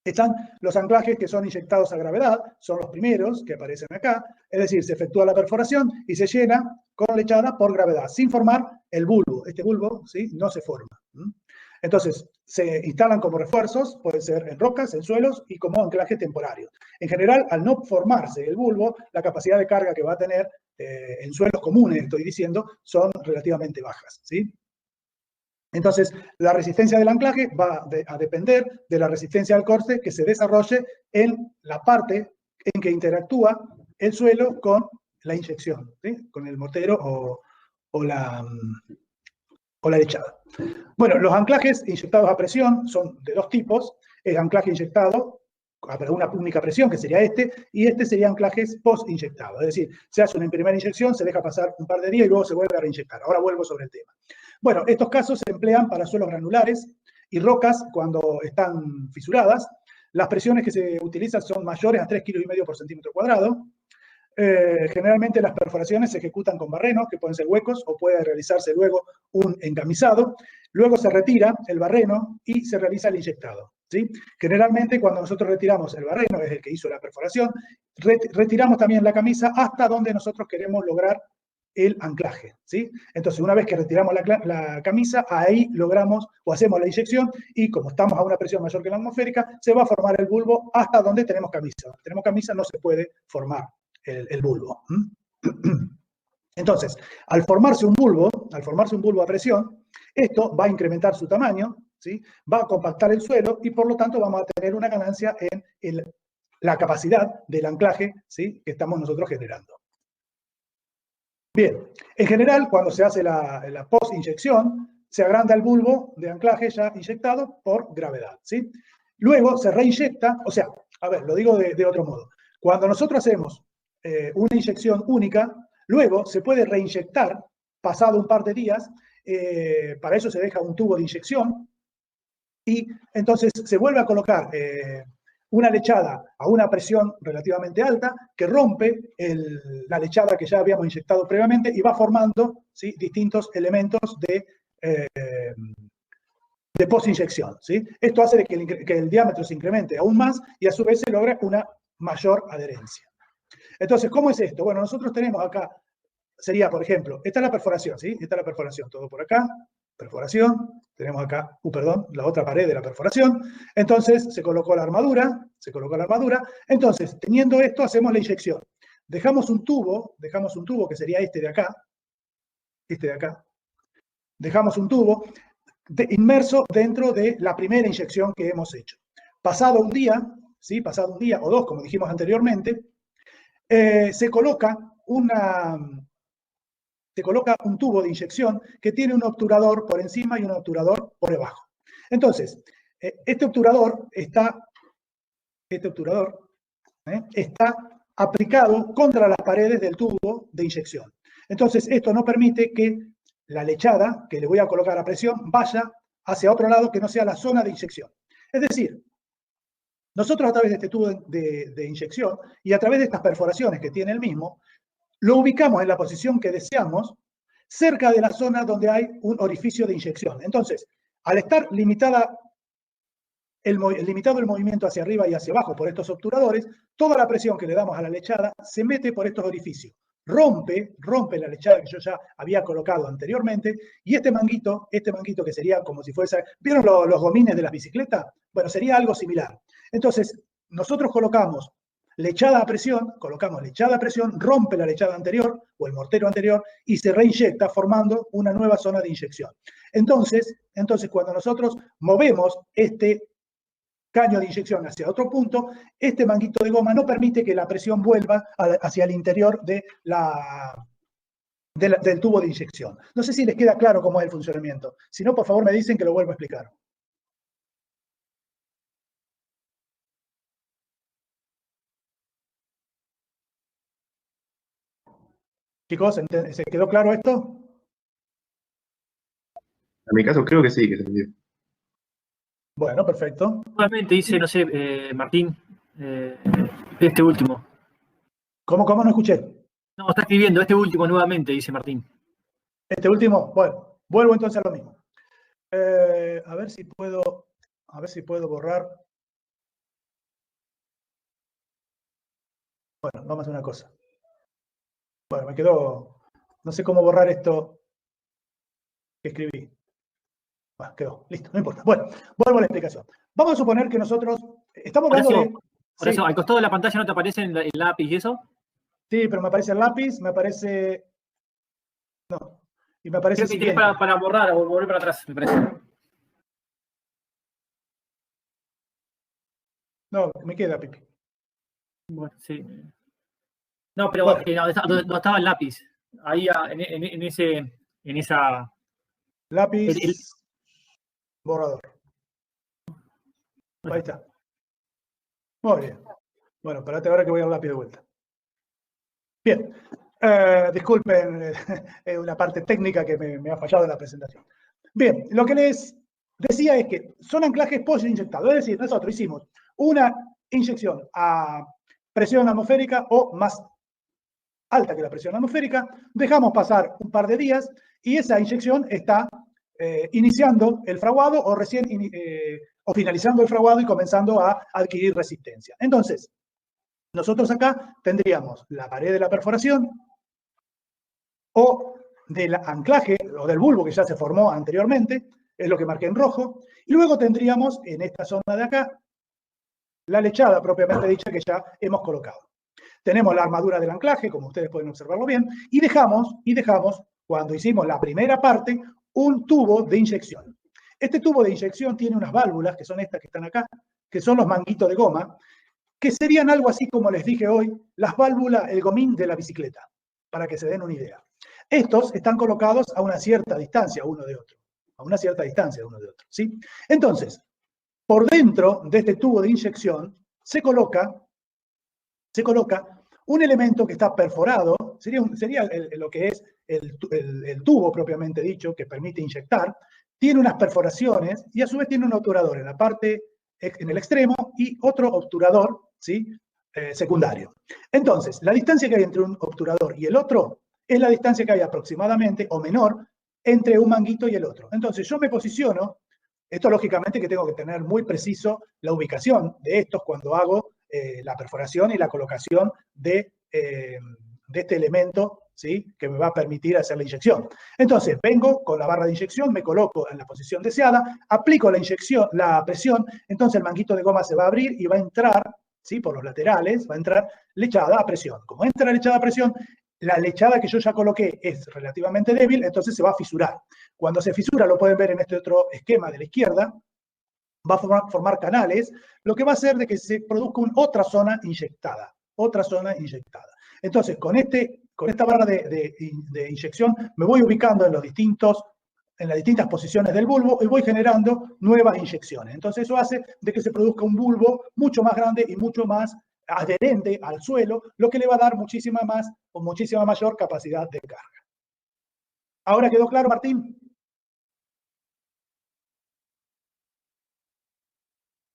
Están los anclajes que son inyectados a gravedad, son los primeros que aparecen acá, es decir, se efectúa la perforación y se llena con lechada por gravedad, sin formar el bulbo. Este bulbo, ¿sí?, no se forma. Entonces, se instalan como refuerzos, pueden ser en rocas, en suelos y como anclajes temporarios. En general, al no formarse el bulbo, la capacidad de carga que va a tener en suelos comunes, estoy diciendo, son relativamente bajas, ¿sí? Entonces, la resistencia del anclaje va a depender de la resistencia al corte que se desarrolle en la parte en que interactúa el suelo con la inyección, ¿sí?, con el mortero o la lechada. Bueno, los anclajes inyectados a presión son de dos tipos. El anclaje inyectado a una única presión, que sería este, y este sería anclajes post-inyectado. Es decir, se hace una primera inyección, se deja pasar un par de días y luego se vuelve a reinyectar. Ahora vuelvo sobre el tema. Bueno, estos casos se emplean para suelos granulares y rocas cuando están fisuradas. Las presiones que se utilizan son mayores a 3,5 kilos por centímetro cuadrado. Generalmente las perforaciones se ejecutan con barrenos, que pueden ser huecos, o puede realizarse luego un encamisado. Luego se retira el barreno y se realiza el inyectado, ¿sí? Generalmente cuando nosotros retiramos el barreno, es el que hizo la perforación, retiramos también la camisa hasta donde nosotros queremos lograr el anclaje, ¿sí? Entonces, una vez que retiramos la camisa, ahí logramos o hacemos la inyección y como estamos a una presión mayor que la atmosférica, se va a formar el bulbo hasta donde tenemos camisa. Donde tenemos camisa no se puede formar el bulbo. Entonces, al formarse un bulbo a presión, esto va a incrementar su tamaño, ¿sí?, va a compactar el suelo y por lo tanto vamos a tener una ganancia en la capacidad del anclaje, ¿sí?, que estamos nosotros generando. Bien, en general, cuando se hace la post-inyección, se agranda el bulbo de anclaje ya inyectado por gravedad, ¿sí? Luego se reinyecta, o sea, a ver, lo digo de otro modo. Cuando nosotros hacemos una inyección única, luego se puede reinyectar pasado un par de días, para eso se deja un tubo de inyección y entonces se vuelve a colocar una lechada a una presión relativamente alta que rompe la lechada que ya habíamos inyectado previamente y va formando, ¿sí?, distintos elementos de post-inyección, ¿sí? Esto hace que el diámetro se incremente aún más y a su vez se logra una mayor adherencia. Entonces, ¿cómo es esto? Bueno, nosotros tenemos acá, sería, por ejemplo, esta es la perforación, ¿sí? Esta es la perforación, todo por acá, perforación, tenemos acá, la otra pared de la perforación. Entonces, se colocó la armadura, entonces, teniendo esto, hacemos la inyección. Dejamos un tubo que sería este de acá, dejamos un tubo inmerso dentro de la primera inyección que hemos hecho. Pasado un día, ¿sí?, pasado un día o dos, como dijimos anteriormente, se coloca un tubo de inyección que tiene un obturador por encima y un obturador por debajo. Entonces, este obturador está aplicado contra las paredes del tubo de inyección. Entonces, esto no permite que la lechada que le voy a colocar a presión vaya hacia otro lado que no sea la zona de inyección. Es decir, nosotros a través de este tubo de inyección y a través de estas perforaciones que tiene el mismo, lo ubicamos en la posición que deseamos, cerca de la zona donde hay un orificio de inyección. Entonces, al estar limitado el movimiento hacia arriba y hacia abajo por estos obturadores, toda la presión que le damos a la lechada se mete por estos orificios. Rompe la lechada que yo ya había colocado anteriormente, y este manguito que sería como si fuese, ¿vieron los gomines de las bicicletas? Bueno, sería algo similar. Entonces, nosotros colocamos lechada a presión, rompe la lechada anterior o el mortero anterior y se reinyecta formando una nueva zona de inyección. Entonces cuando nosotros movemos este caño de inyección hacia otro punto, este manguito de goma no permite que la presión vuelva hacia el interior de del tubo de inyección. No sé si les queda claro cómo es el funcionamiento. Si no, por favor me dicen que lo vuelvo a explicar. Chicos, ¿se quedó claro esto? En mi caso creo que sí, que se entendió. Bueno, perfecto. Nuevamente dice, no sé, Martín, este último. ¿Cómo no escuché? No, está escribiendo, este último nuevamente, dice Martín. ¿Este último? Bueno, vuelvo entonces a lo mismo. A ver si puedo borrar. Bueno, vamos a hacer una cosa. Bueno, me quedó, no sé cómo borrar esto que escribí. Bueno, quedó, listo, no importa. Bueno, vuelvo a la explicación. Vamos a suponer que nosotros estamos hablando de... Por eso, al costado de la pantalla no te aparece el lápiz y eso. Sí, pero me aparece el lápiz, me aparece... No, y me aparece Creo que tienes para borrar o volver para atrás, me parece. No, me queda, Pipi. Bueno, sí. No, pero Bueno. no estaba el lápiz. Ahí en esa... Lápiz, borrador. Ahí está. Muy bien. Bueno, espérate ahora que voy al lápiz de vuelta. Bien. Disculpen, es una parte técnica que me ha fallado en la presentación. Bien, lo que les decía es que son anclajes post-inyectados. Es decir, nosotros hicimos una inyección a presión atmosférica o más alta que la presión atmosférica, dejamos pasar un par de días y esa inyección está iniciando el fraguado o finalizando el fraguado y comenzando a adquirir resistencia. Entonces, nosotros acá tendríamos la pared de la perforación o del anclaje o del bulbo que ya se formó anteriormente, es lo que marqué en rojo, y luego tendríamos en esta zona de acá la lechada propiamente dicha que ya hemos colocado. Tenemos la armadura del anclaje, como ustedes pueden observarlo bien, y dejamos, cuando hicimos la primera parte, un tubo de inyección. Este tubo de inyección tiene unas válvulas, que son estas que están acá, que son los manguitos de goma, que serían algo así como les dije hoy, las válvulas, el gomín de la bicicleta, para que se den una idea. Estos están colocados a una cierta distancia uno de otro, ¿sí? Entonces, por dentro de este tubo de inyección se coloca un elemento que está perforado, sería lo que es el tubo propiamente dicho, que permite inyectar, tiene unas perforaciones y a su vez tiene un obturador en la parte, en el extremo, y otro obturador, ¿sí? Secundario. Entonces, la distancia que hay entre un obturador y el otro es la distancia que hay aproximadamente, o menor, entre un manguito y el otro. Entonces, yo me posiciono, esto lógicamente que tengo que tener muy preciso la ubicación de estos cuando hago la perforación y la colocación de este elemento, ¿sí? Que me va a permitir hacer la inyección. Entonces, vengo con la barra de inyección, me coloco en la posición deseada, aplico la presión, entonces el manguito de goma se va a abrir y va a entrar, ¿sí? Por los laterales, va a entrar lechada a presión. Como entra lechada a presión, la lechada que yo ya coloqué es relativamente débil, entonces se va a fisurar. Cuando se fisura, lo pueden ver en este otro esquema de la izquierda, va a formar canales, lo que va a hacer de que se produzca otra zona inyectada. Entonces, con esta barra de inyección me voy ubicando en las distintas posiciones del bulbo y voy generando nuevas inyecciones. Entonces eso hace de que se produzca un bulbo mucho más grande y mucho más adherente al suelo, lo que le va a dar muchísima mayor capacidad de carga. ¿Ahora quedó claro, Martín?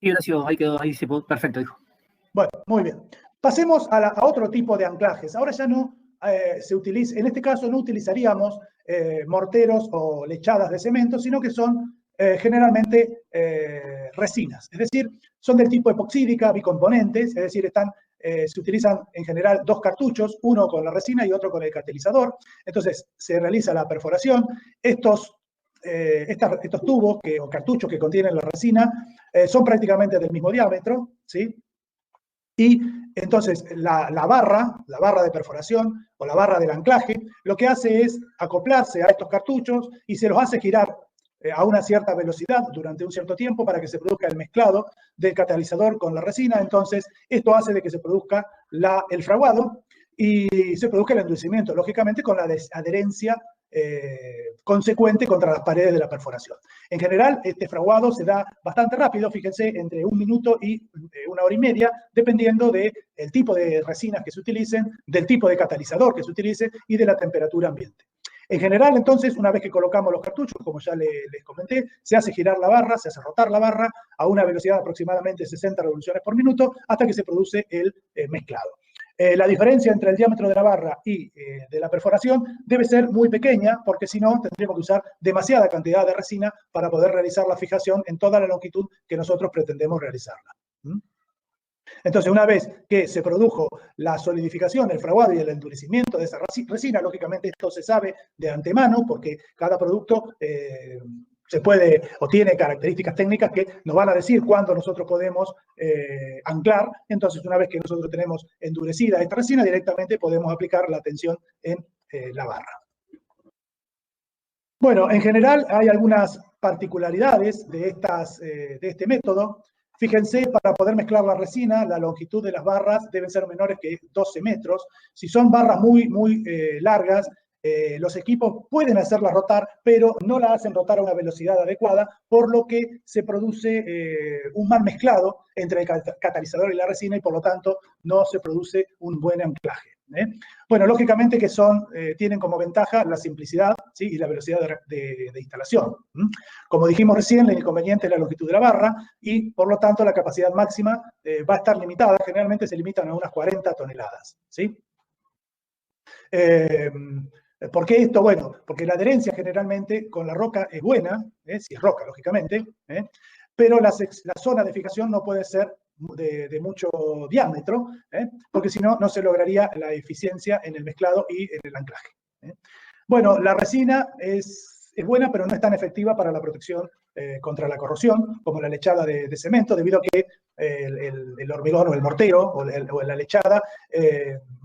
Sí, gracias, ahí quedó, ahí se pudo, perfecto, dijo. Bueno, muy bien. Pasemos a otro tipo de anclajes. Ahora ya no se utiliza, en este caso no utilizaríamos morteros o lechadas de cemento, sino que son generalmente resinas. Es decir, son del tipo epoxídica, bicomponentes, es decir, se utilizan en general dos cartuchos, uno con la resina y otro con el catalizador. Entonces, se realiza la perforación. Estos tubos o cartuchos que contienen la resina son prácticamente del mismo diámetro, ¿sí? Y entonces la barra de perforación o la barra del anclaje, lo que hace es acoplarse a estos cartuchos y se los hace girar a una cierta velocidad durante un cierto tiempo para que se produzca el mezclado del catalizador con la resina. Entonces, esto hace de que se produzca el fraguado y se produzca el endurecimiento, lógicamente con la adherencia consecuente contra las paredes de la perforación. En general, este fraguado se da bastante rápido, fíjense, entre 1 minuto y 1 hora y media, dependiendo del tipo de resinas que se utilicen, del tipo de catalizador que se utilice y de la temperatura ambiente. En general, entonces, una vez que colocamos los cartuchos, como ya les comenté, se hace girar la barra, se hace rotar la barra a una velocidad de aproximadamente 60 revoluciones por minuto hasta que se produce el mezclado. La diferencia entre el diámetro de la barra y de la perforación debe ser muy pequeña, porque si no, tendríamos que usar demasiada cantidad de resina para poder realizar la fijación en toda la longitud que nosotros pretendemos realizarla. Entonces, una vez que se produjo la solidificación, el fraguado y el endurecimiento de esa resina, lógicamente esto se sabe de antemano porque cada producto se puede o tiene características técnicas que nos van a decir cuándo nosotros podemos anclar. Entonces, una vez que nosotros tenemos endurecida esta resina, directamente podemos aplicar la tensión en la barra. Bueno, en general hay algunas particularidades de este método. Fíjense, para poder mezclar la resina, la longitud de las barras deben ser menores que 12 metros. Si son barras muy largas, los equipos pueden hacerlas rotar, pero no la hacen rotar a una velocidad adecuada, por lo que se produce un mal mezclado entre el catalizador y la resina y por lo tanto no se produce un buen anclaje. Bueno, lógicamente que tienen como ventaja la simplicidad, ¿sí? Y la velocidad de instalación. Como dijimos recién, el inconveniente es la longitud de la barra y por lo tanto la capacidad máxima va a estar limitada, generalmente se limitan a unas 40 toneladas. ¿Sí? ¿Por qué esto? Bueno, porque la adherencia generalmente con la roca es buena, si es roca, lógicamente, pero la zona de fijación no puede ser de mucho diámetro, porque si no, no se lograría la eficiencia en el mezclado y en el anclaje. Bueno, la resina es buena, pero no es tan efectiva para la protección contra la corrosión como la lechada de cemento, debido a que el hormigón o el mortero o la lechada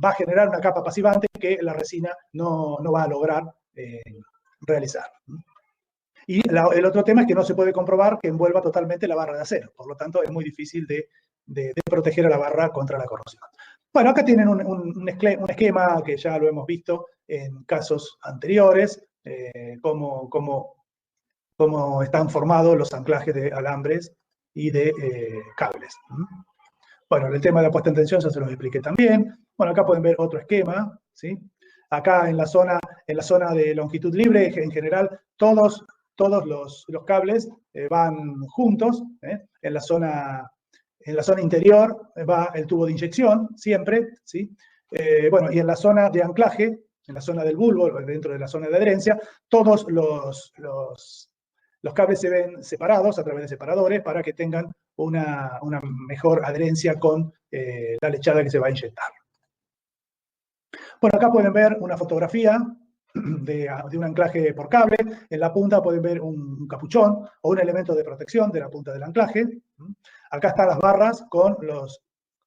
va a generar una capa pasivante que la resina no va a lograr realizar. Y el otro tema es que no se puede comprobar que envuelva totalmente la barra de acero. Por lo tanto, es muy difícil de proteger a la barra contra la corrosión. Bueno, acá tienen un esquema que ya lo hemos visto en casos anteriores, cómo están formados los anclajes de alambres y de cables. Bueno, el tema de la puesta en tensión ya se los expliqué también. Bueno, acá pueden ver otro esquema, ¿sí? Acá en la zona de longitud libre, en general, todos los cables van juntos. En la zona interior va el tubo de inyección, siempre, ¿sí? Bueno, y en la zona de anclaje, en la zona del bulbo, dentro de la zona de adherencia, todos los cables se ven separados a través de separadores para que tengan una mejor adherencia con la lechada que se va a inyectar. Bueno, acá pueden ver una fotografía de un anclaje por cable. En la punta pueden ver un capuchón o un elemento de protección de la punta del anclaje. Acá están las barras con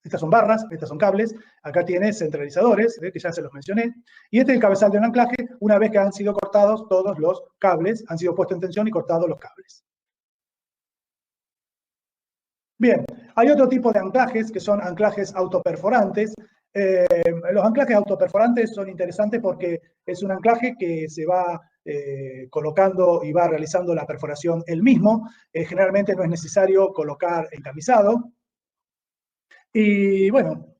estas son barras, estas son cables. Acá tiene centralizadores, que ya se los mencioné. Y este es el cabezal de un anclaje, una vez que han sido cortados todos los cables, han sido puestos en tensión y cortados los cables. Bien, hay otro tipo de anclajes que son anclajes autoperforantes. Los anclajes autoperforantes son interesantes porque es un anclaje que se va colocando y va realizando la perforación él mismo. Generalmente no es necesario colocar encamisado. Y bueno,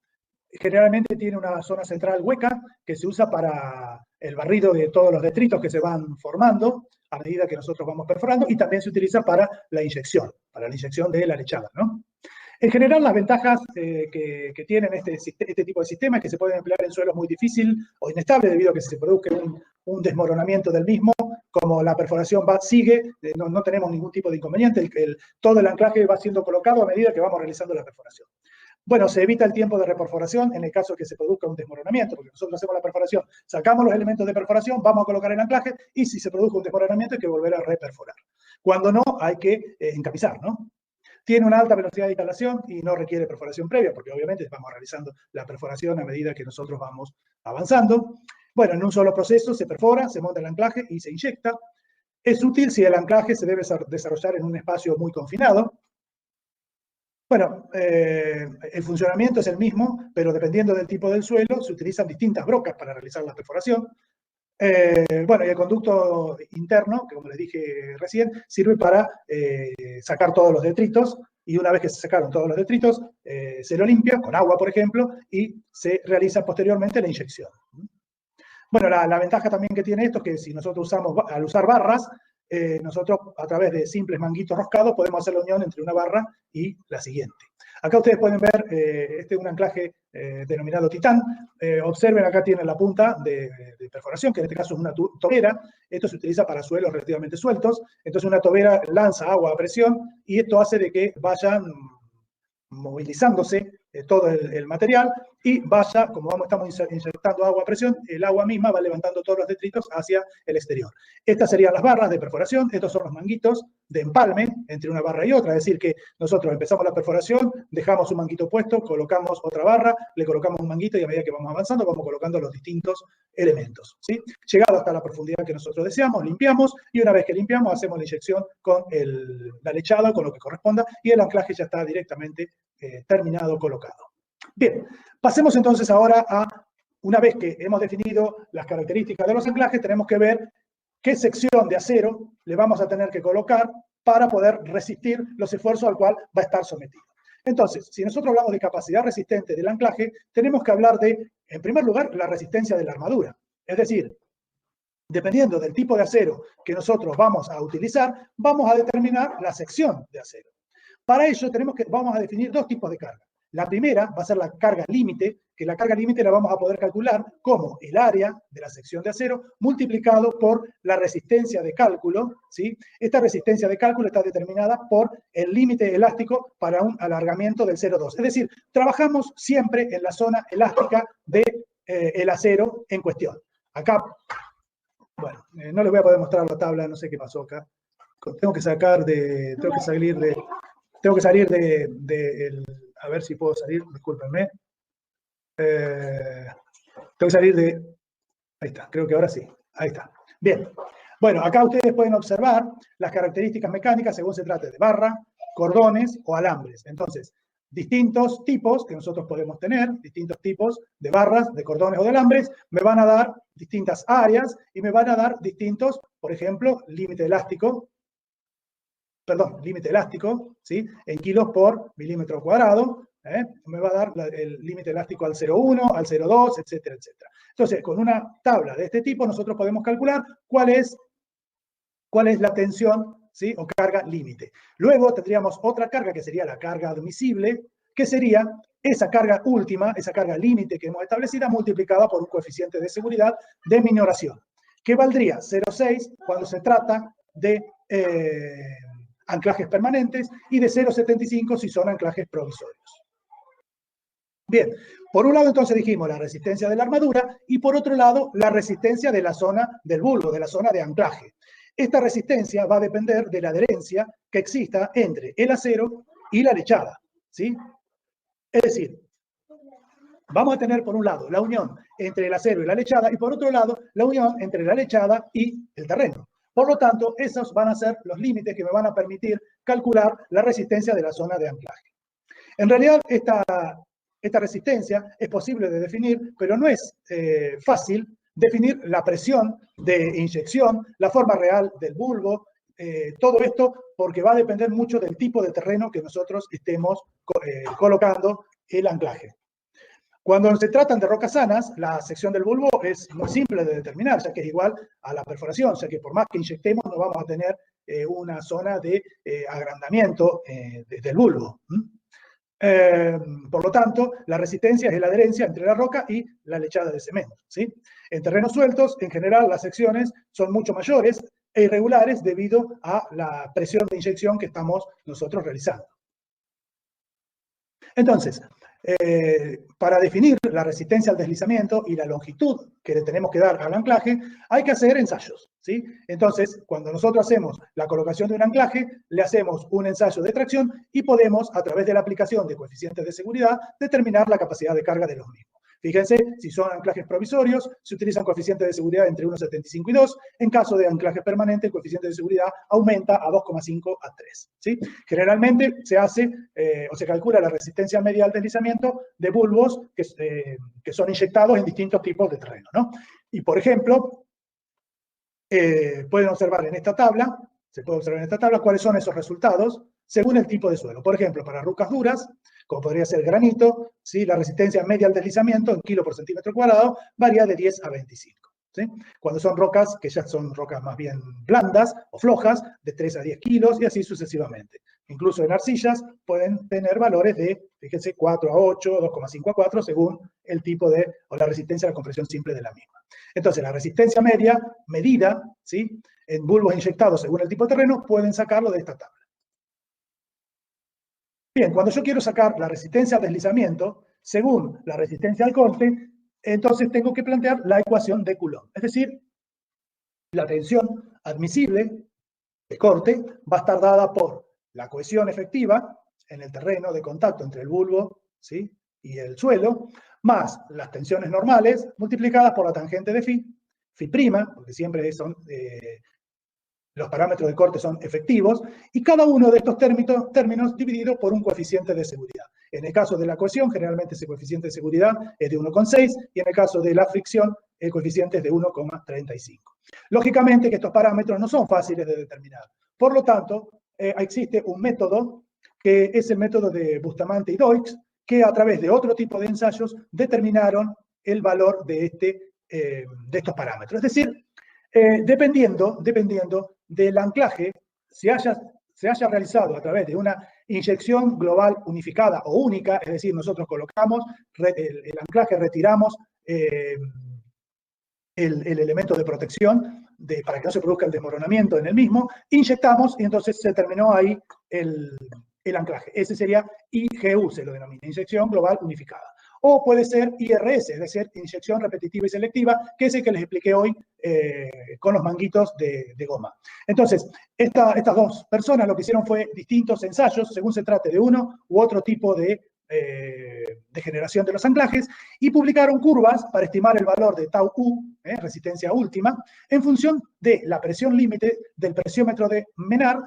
generalmente tiene una zona central hueca que se usa para el barrido de todos los detritos que se van formando a medida que nosotros vamos perforando, y también se utiliza para la inyección de la lechada, ¿no? En general, las ventajas que tienen este tipo de sistemas es que se pueden emplear en suelos muy difíciles o inestables, debido a que se produzca un desmoronamiento del mismo. Como la perforación sigue, no tenemos ningún tipo de inconveniente. Todo el anclaje va siendo colocado a medida que vamos realizando la perforación. Bueno, se evita el tiempo de reperforación en el caso de que se produzca un desmoronamiento, porque nosotros hacemos la perforación, sacamos los elementos de perforación, vamos a colocar el anclaje, y si se produce un desmoronamiento hay que volver a reperforar. Cuando no, hay que encapizar, ¿no? Tiene una alta velocidad de instalación y no requiere perforación previa, porque obviamente vamos realizando la perforación a medida que nosotros vamos avanzando. Bueno, en un solo proceso se perfora, se monta el anclaje y se inyecta. Es útil si el anclaje se debe desarrollar en un espacio muy confinado. Bueno, el funcionamiento es el mismo, pero dependiendo del tipo del suelo, se utilizan distintas brocas para realizar la perforación. Bueno, y el conducto interno, que como les dije recién, sirve para sacar todos los detritos, y una vez que se sacaron todos los detritos, se lo limpia con agua, por ejemplo, y se realiza posteriormente la inyección. Bueno, la ventaja también que tiene esto es que si nosotros usamos, al usar barras, nosotros a través de simples manguitos roscados podemos hacer la unión entre una barra y la siguiente. Acá ustedes pueden ver, este es un anclaje denominado Titán. Observen, acá tiene la punta de perforación, que en este caso es una tobera. Esto se utiliza para suelos relativamente sueltos. Entonces una tobera lanza agua a presión y esto hace de que vayan movilizándose todo el material y vaya, como estamos inyectando agua a presión, el agua misma va levantando todos los detritos hacia el exterior. Estas serían las barras de perforación, estos son los manguitos de empalme entre una barra y otra, es decir que nosotros empezamos la perforación, dejamos un manguito puesto, colocamos otra barra, le colocamos un manguito y a medida que vamos avanzando vamos colocando los distintos elementos, ¿sí? Llegado hasta la profundidad que nosotros deseamos, limpiamos y una vez que limpiamos hacemos la inyección con la lechada, con lo que corresponda y el anclaje ya está directamente terminado, colocado. Bien, pasemos entonces ahora a, una vez que hemos definido las características de los anclajes, tenemos que ver qué sección de acero le vamos a tener que colocar para poder resistir los esfuerzos al cual va a estar sometido. Entonces, si nosotros hablamos de capacidad resistente del anclaje, tenemos que hablar de, en primer lugar, la resistencia de la armadura. Es decir, dependiendo del tipo de acero que nosotros vamos a utilizar, vamos a determinar la sección de acero. Para ello vamos a definir dos tipos de carga. La primera va a ser la carga límite, que la carga límite la vamos a poder calcular como el área de la sección de acero multiplicado por la resistencia de cálculo, ¿sí? Esta resistencia de cálculo está determinada por el límite elástico para un alargamiento del 0,2. Es decir, trabajamos siempre en la zona elástica del acero en cuestión. Acá, bueno, no les voy a poder mostrar la tabla, no sé qué pasó acá. Tengo que salir de a ver si puedo salir, discúlpenme. Tengo que salir de, ahí está, creo que ahora sí, ahí está. Bien, bueno, acá ustedes pueden observar las características mecánicas según se trate de barra, cordones o alambres. Entonces, distintos tipos que nosotros podemos tener, distintos tipos de barras, de cordones o de alambres, me van a dar distintas áreas y me van a dar distintos, por ejemplo, límite elástico, ¿sí? En kilos por milímetro cuadrado, me va a dar el límite elástico al 0,1, al 0,2, etcétera, etcétera. Entonces, con una tabla de este tipo, nosotros podemos calcular cuál es la tensión, ¿sí? O carga límite. Luego tendríamos otra carga que sería la carga admisible, que sería esa carga última, esa carga límite que hemos establecido, multiplicada por un coeficiente de seguridad de minoración, que valdría 0,6 cuando se trata de anclajes permanentes y de 0,75 si son anclajes provisorios. Bien, por un lado entonces dijimos la resistencia de la armadura y por otro lado la resistencia de la zona del bulbo, de la zona de anclaje. Esta resistencia va a depender de la adherencia que exista entre el acero y la lechada, ¿sí? Es decir, vamos a tener por un lado la unión entre el acero y la lechada y por otro lado la unión entre la lechada y el terreno. Por lo tanto, esos van a ser los límites que me van a permitir calcular la resistencia de la zona de anclaje. En realidad, esta resistencia es posible de definir, pero no es fácil definir la presión de inyección, la forma real del bulbo, todo esto porque va a depender mucho del tipo de terreno que nosotros estemos colocando el anclaje. Cuando se tratan de rocas sanas, la sección del bulbo es muy simple de determinar, ya que es igual a la perforación, o sea que por más que inyectemos no vamos a tener una zona de agrandamiento del bulbo. Por lo tanto, la resistencia es la adherencia entre la roca y la lechada de cemento, ¿sí? En terrenos sueltos, en general, las secciones son mucho mayores e irregulares debido a la presión de inyección que estamos nosotros realizando. Entonces, para definir la resistencia al deslizamiento y la longitud que le tenemos que dar al anclaje, hay que hacer ensayos, ¿sí? Entonces, cuando nosotros hacemos la colocación de un anclaje, le hacemos un ensayo de tracción y podemos, a través de la aplicación de coeficientes de seguridad, determinar la capacidad de carga de los mismos. Fíjense, si son anclajes provisorios, se utilizan coeficientes de seguridad entre 1,75 y 2. En caso de anclaje permanente, el coeficiente de seguridad aumenta a 2,5 a 3. ¿Sí? Generalmente se hace o se calcula la resistencia media al deslizamiento de bulbos que son inyectados en distintos tipos de terreno, ¿no? Y, por ejemplo, pueden observar en esta tabla, se puede observar en esta tabla cuáles son esos resultados según el tipo de suelo. Por ejemplo, para rocas duras, como podría ser granito, ¿sí? La resistencia media al deslizamiento en kilo por centímetro cuadrado varía de 10 a 25. ¿Sí? Cuando son rocas que ya son rocas más bien blandas o flojas, de 3 a 10 kilos y así sucesivamente. Incluso en arcillas pueden tener valores de, fíjense, 4 a 8, 2,5 a 4, según el tipo o la resistencia a la compresión simple de la misma. Entonces, la resistencia media medida, ¿sí? En bulbos inyectados según el tipo de terreno, pueden sacarlo de esta tabla. Bien, cuando yo quiero sacar la resistencia al deslizamiento, según la resistencia al corte, entonces tengo que plantear la ecuación de Coulomb. Es decir, la tensión admisible de corte va a estar dada por la cohesión efectiva en el terreno de contacto entre el bulbo, ¿sí? Y el suelo, más las tensiones normales multiplicadas por la tangente de phi prima, porque siempre son... los parámetros de corte son efectivos, y cada uno de estos términos dividido por un coeficiente de seguridad. En el caso de la cohesión, generalmente ese coeficiente de seguridad es de 1,6, y en el caso de la fricción, el coeficiente es de 1,35. Lógicamente que estos parámetros no son fáciles de determinar. Por lo tanto, existe un método, que es el método de Bustamante y Deutsch, que a través de otro tipo de ensayos determinaron el valor de estos parámetros. Es decir, dependiendo del anclaje, se haya realizado a través de una inyección global unificada o única, es decir, nosotros colocamos el anclaje, retiramos el elemento de protección para que no se produzca el desmoronamiento en el mismo, inyectamos y entonces se terminó ahí el anclaje. Ese sería IGU, se lo denomina, inyección global unificada. O puede ser IRS, es decir, inyección repetitiva y selectiva, que es el que les expliqué hoy con los manguitos de goma. Entonces, estas dos personas lo que hicieron fue distintos ensayos, según se trate de uno u otro tipo de generación de los anclajes, y publicaron curvas para estimar el valor de tau U, resistencia última, en función de la presión límite del presiómetro de Menard,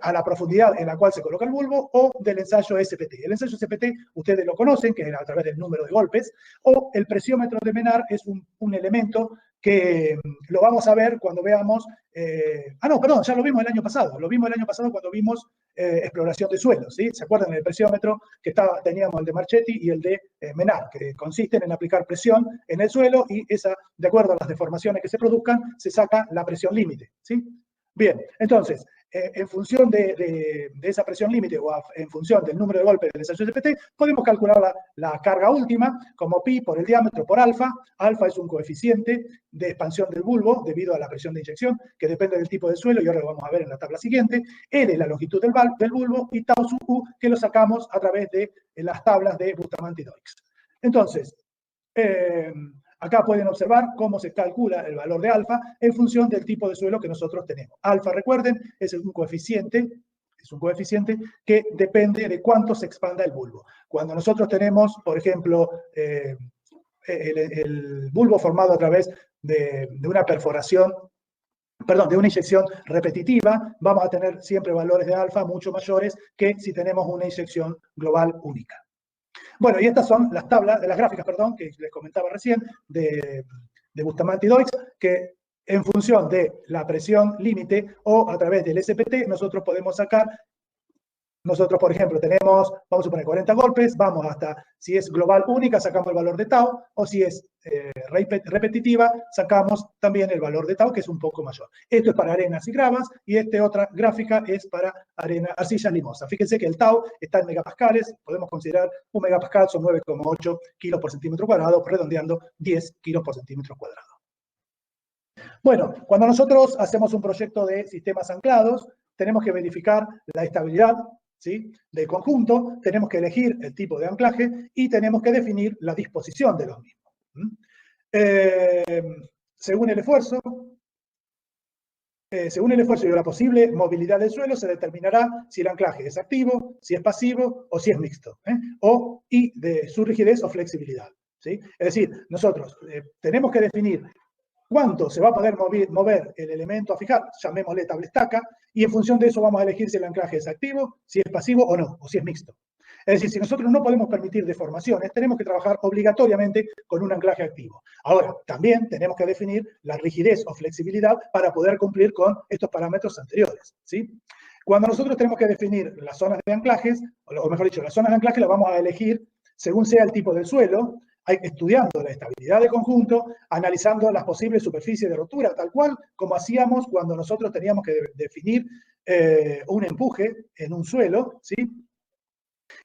a la profundidad en la cual se coloca el bulbo, o del ensayo SPT. El ensayo SPT ustedes lo conocen, que es a través del número de golpes, o el presiómetro de Menard es un elemento que lo vamos a ver cuando veamos... ya lo vimos el año pasado. Lo vimos el año pasado cuando vimos exploración de suelos, ¿sí? ¿Se acuerdan del presiómetro que teníamos el de Marchetti y el de Menard, que consisten en aplicar presión en el suelo y de acuerdo a las deformaciones que se produzcan, se saca la presión límite, ¿sí? Bien, entonces, en función de esa presión límite o en función del número de golpes del ensayo SPT, podemos calcular la carga última como pi por el diámetro por alfa. Alfa es un coeficiente de expansión del bulbo debido a la presión de inyección, que depende del tipo de suelo, y ahora lo vamos a ver en la tabla siguiente. L es la longitud del bulbo, y tau sub U, que lo sacamos a través de las tablas de Bustamante y Deutsch. Entonces, acá pueden observar cómo se calcula el valor de alfa en función del tipo de suelo que nosotros tenemos. Alfa, recuerden, es un coeficiente que depende de cuánto se expanda el bulbo. Cuando nosotros tenemos, por ejemplo, el bulbo formado a través de una perforación, perdón, de una inyección repetitiva, vamos a tener siempre valores de alfa mucho mayores que si tenemos una inyección global única. Bueno, y estas son las tablas, las gráficas, perdón, que les comentaba recién, de Bustamante y Deutsch, que en función de la presión límite o a través del SPT, nosotros podemos sacar, por ejemplo, tenemos, vamos a suponer 40 golpes, vamos hasta, si es global única, sacamos el valor de tau, o si es repetitiva, sacamos también el valor de tau, que es un poco mayor. Esto es para arenas y gravas, y esta otra gráfica es para arcillas limosas. Fíjense que el tau está en megapascales, podemos considerar un megapascal son 9,8 kilos por centímetro cuadrado, redondeando 10 kilos por centímetro cuadrado. Bueno, cuando nosotros hacemos un proyecto de sistemas anclados, tenemos que verificar la estabilidad ¿sí?, del conjunto, tenemos que elegir el tipo de anclaje y tenemos que definir la disposición de los mismos. Según el esfuerzo y la posible movilidad del suelo, se determinará si el anclaje es activo, si es pasivo o si es mixto, y de su rigidez o flexibilidad, ¿sí? Es decir, nosotros tenemos que definir cuánto se va a poder mover el elemento a fijar, llamémosle tabla estaca, y en función de eso vamos a elegir si el anclaje es activo, si es pasivo o no, o si es mixto. Es decir, si nosotros no podemos permitir deformaciones, tenemos que trabajar obligatoriamente con un anclaje activo. Ahora, también tenemos que definir la rigidez o flexibilidad para poder cumplir con estos parámetros anteriores, ¿sí? Cuando nosotros tenemos que definir las zonas de anclajes, o mejor dicho, las zonas de anclaje las vamos a elegir según sea el tipo del suelo, estudiando la estabilidad del conjunto, analizando las posibles superficies de rotura, tal cual como hacíamos cuando nosotros teníamos que definir un empuje en un suelo, ¿sí?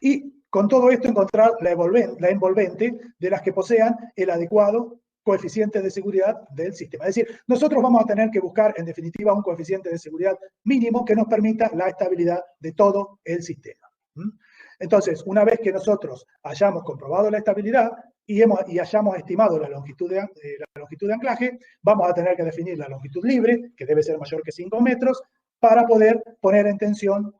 Y con todo esto encontrar la envolvente de las que posean el adecuado coeficiente de seguridad del sistema. Es decir, nosotros vamos a tener que buscar, en definitiva, un coeficiente de seguridad mínimo que nos permita la estabilidad de todo el sistema. Entonces, una vez que nosotros hayamos comprobado la estabilidad y hayamos estimado la longitud de anclaje, vamos a tener que definir la longitud libre, que debe ser mayor que 5 metros, para poder poner en tensión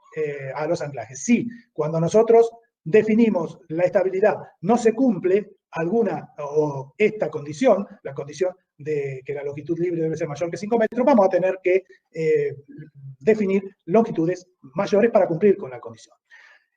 a los anclajes. Si cuando nosotros definimos la estabilidad no se cumple alguna o esta condición, la condición de que la longitud libre debe ser mayor que 5 metros, vamos a tener que definir longitudes mayores para cumplir con la condición.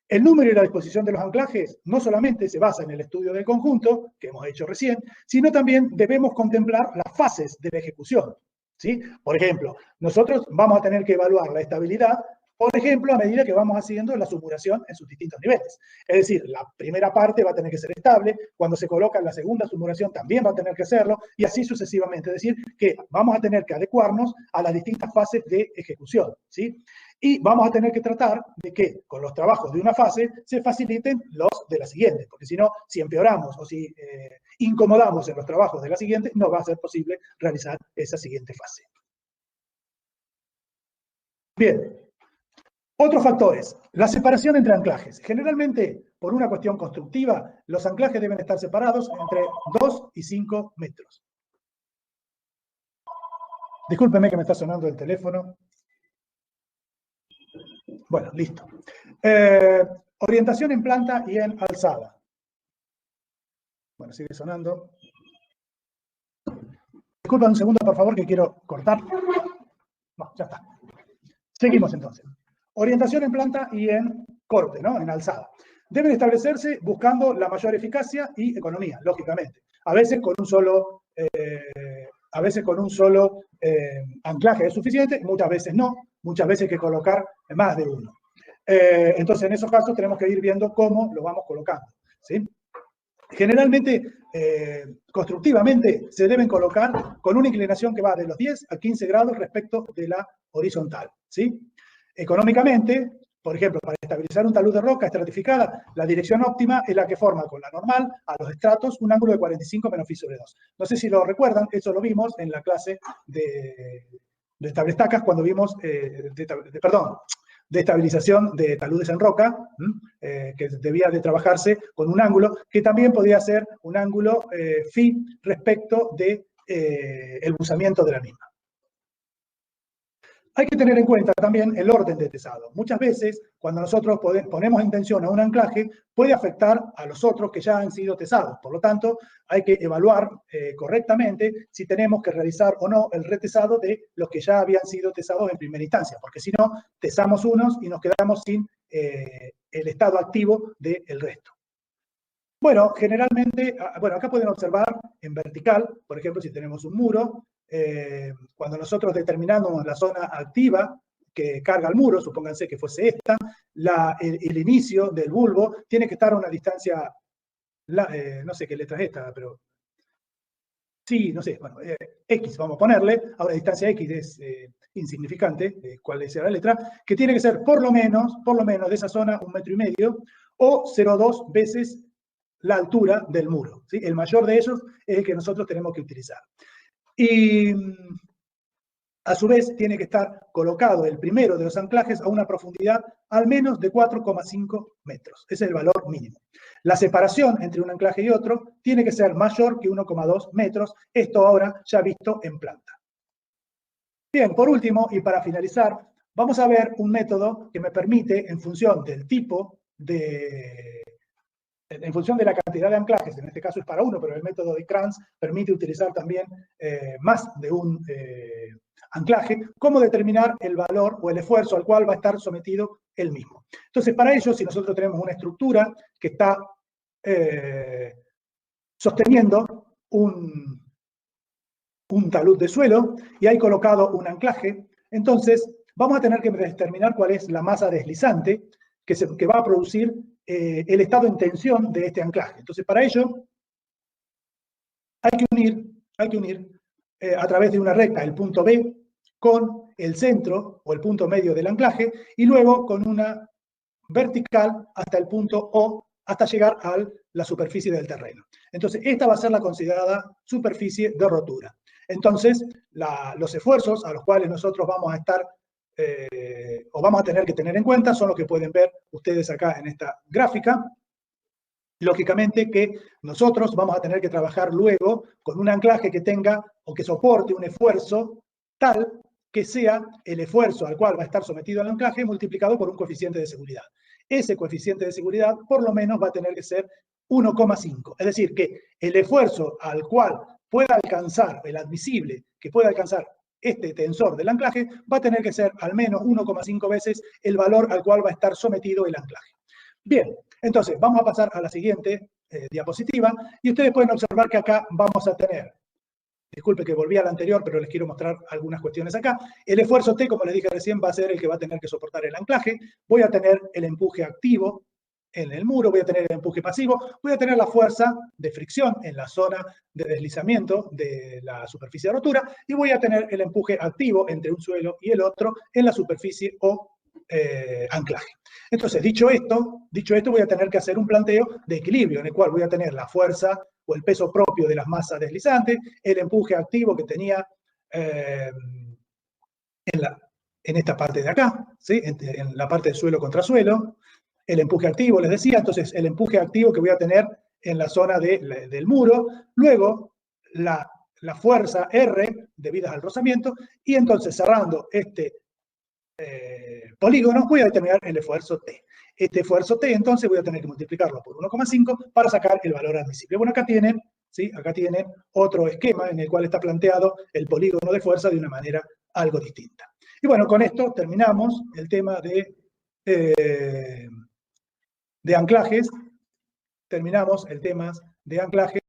El número y la disposición de los anclajes no solamente se basa en el estudio del conjunto, que hemos hecho recién, sino también debemos contemplar las fases de la ejecución, ¿sí? Por ejemplo, nosotros vamos a tener que evaluar la estabilidad, por ejemplo, a medida que vamos haciendo la submuración en sus distintos niveles. Es decir, la primera parte va a tener que ser estable, cuando se coloca la segunda submuración también va a tener que hacerlo, y así sucesivamente. Es decir, que vamos a tener que adecuarnos a las distintas fases de ejecución, ¿sí? Y vamos a tener que tratar de que con los trabajos de una fase se faciliten los de la siguiente, porque si no, si empeoramos o si incomodamos en los trabajos de la siguiente, no va a ser posible realizar esa siguiente fase. Bien. Otros factores, la separación entre anclajes. Generalmente, por una cuestión constructiva, los anclajes deben estar separados entre 2 y 5 metros. Discúlpeme que me está sonando el teléfono. Bueno, listo. Orientación en planta y en alzada. Bueno, sigue sonando. Disculpa un segundo, por favor, que quiero cortar. No, ya está. Seguimos entonces. Orientación en planta y en corte, ¿no? En alzada. Deben establecerse buscando la mayor eficacia y economía, lógicamente. A veces con un solo anclaje es suficiente, muchas veces no. Muchas veces hay que colocar más de uno. Entonces, en esos casos tenemos que ir viendo cómo lo vamos colocando, ¿sí? Generalmente, constructivamente, se deben colocar con una inclinación que va de los 10 a 15 grados respecto de la horizontal, ¿sí? Económicamente, por ejemplo, para estabilizar un talud de roca estratificada, la dirección óptima es la que forma con la normal a los estratos un ángulo de 45 menos phi sobre 2. No sé si lo recuerdan, eso lo vimos en la clase de tablestacas cuando vimos, de estabilización de taludes en roca, que debía de trabajarse con un ángulo que también podía ser un ángulo phi respecto de el buzamiento de la misma. Hay que tener en cuenta también el orden de tesado. Muchas veces, cuando nosotros ponemos en tensión a un anclaje, puede afectar a los otros que ya han sido tesados. Por lo tanto, hay que evaluar correctamente si tenemos que realizar o no el retesado de los que ya habían sido tesados en primera instancia, porque si no, tesamos unos y nos quedamos sin el estado activo del resto. Bueno, generalmente, acá pueden observar en vertical, por ejemplo, si tenemos un muro, cuando nosotros determinamos la zona activa que carga el muro, supónganse que fuese esta, el inicio del bulbo tiene que estar a una distancia, no sé qué letra es esta, pero sí, no sé, bueno, X vamos a ponerle, a una distancia X es insignificante, cuál sea la letra, que tiene que ser por lo menos de esa zona 1,5 metros, o 0,2 veces la altura del muro, ¿sí? El mayor de ellos es el que nosotros tenemos que utilizar. Y A su vez, tiene que estar colocado el primero de los anclajes a una profundidad al menos de 4,5 metros. Ese es el valor mínimo. La separación entre un anclaje y otro tiene que ser mayor que 1,2 metros. Esto ahora ya visto en planta. Bien, por último, y para finalizar, vamos a ver un método que me permite, en función del tipo en función de la cantidad de anclajes, en este caso es para uno, pero el método de Kranz permite utilizar también más de un anclaje, cómo determinar el valor o el esfuerzo al cual va a estar sometido el mismo. Entonces, para ello, si nosotros tenemos una estructura que está sosteniendo un talud de suelo y hay colocado un anclaje, entonces vamos a tener que determinar cuál es la masa deslizante que va a producir el estado en tensión de este anclaje. Entonces, para ello hay que unir a través de una recta el punto B con el centro o el punto medio del anclaje y luego con una vertical hasta el punto O, hasta llegar a la superficie del terreno. Entonces, esta va a ser la considerada superficie de rotura. Entonces, los esfuerzos a los cuales nosotros vamos a estar o vamos a tener que tener en cuenta son los que pueden ver ustedes acá en esta gráfica. Lógicamente que nosotros vamos a tener que trabajar luego con un anclaje que tenga o que soporte un esfuerzo tal que sea el esfuerzo al cual va a estar sometido el anclaje multiplicado por un coeficiente de seguridad. Ese coeficiente de seguridad por lo menos va a tener que ser 1,5. Es decir, que el esfuerzo al cual pueda alcanzar, el admisible que pueda alcanzar este tensor del anclaje, va a tener que ser al menos 1,5 veces el valor al cual va a estar sometido el anclaje. Bien, entonces vamos a pasar a la siguiente diapositiva y ustedes pueden observar que acá vamos a tener, disculpe que volví a la anterior, pero les quiero mostrar algunas cuestiones acá. El esfuerzo T, como les dije recién, va a ser el que va a tener que soportar el anclaje. Voy a tener el empuje activo en el muro, voy a tener el empuje pasivo, voy a tener la fuerza de fricción en la zona de deslizamiento de la superficie de rotura y voy a tener el empuje activo entre un suelo y el otro en la superficie o anclaje. Entonces, dicho esto, voy a tener que hacer un planteo de equilibrio en el cual voy a tener la fuerza o el peso propio de las masas deslizantes, el empuje activo que tenía en esta parte de acá, ¿sí? En la parte de suelo contra suelo, el empuje activo, les decía, entonces el empuje activo que voy a tener en la zona del muro, luego la fuerza R debidas al rozamiento, y entonces cerrando este polígono voy a determinar el esfuerzo T. Este esfuerzo T entonces voy a tener que multiplicarlo por 1,5 para sacar el valor admisible. Bueno, acá tienen, ¿sí? Acá tienen otro esquema en el cual está planteado el polígono de fuerza de una manera algo distinta. Y bueno, con esto terminamos el tema de anclajes. Terminamos el tema de anclajes.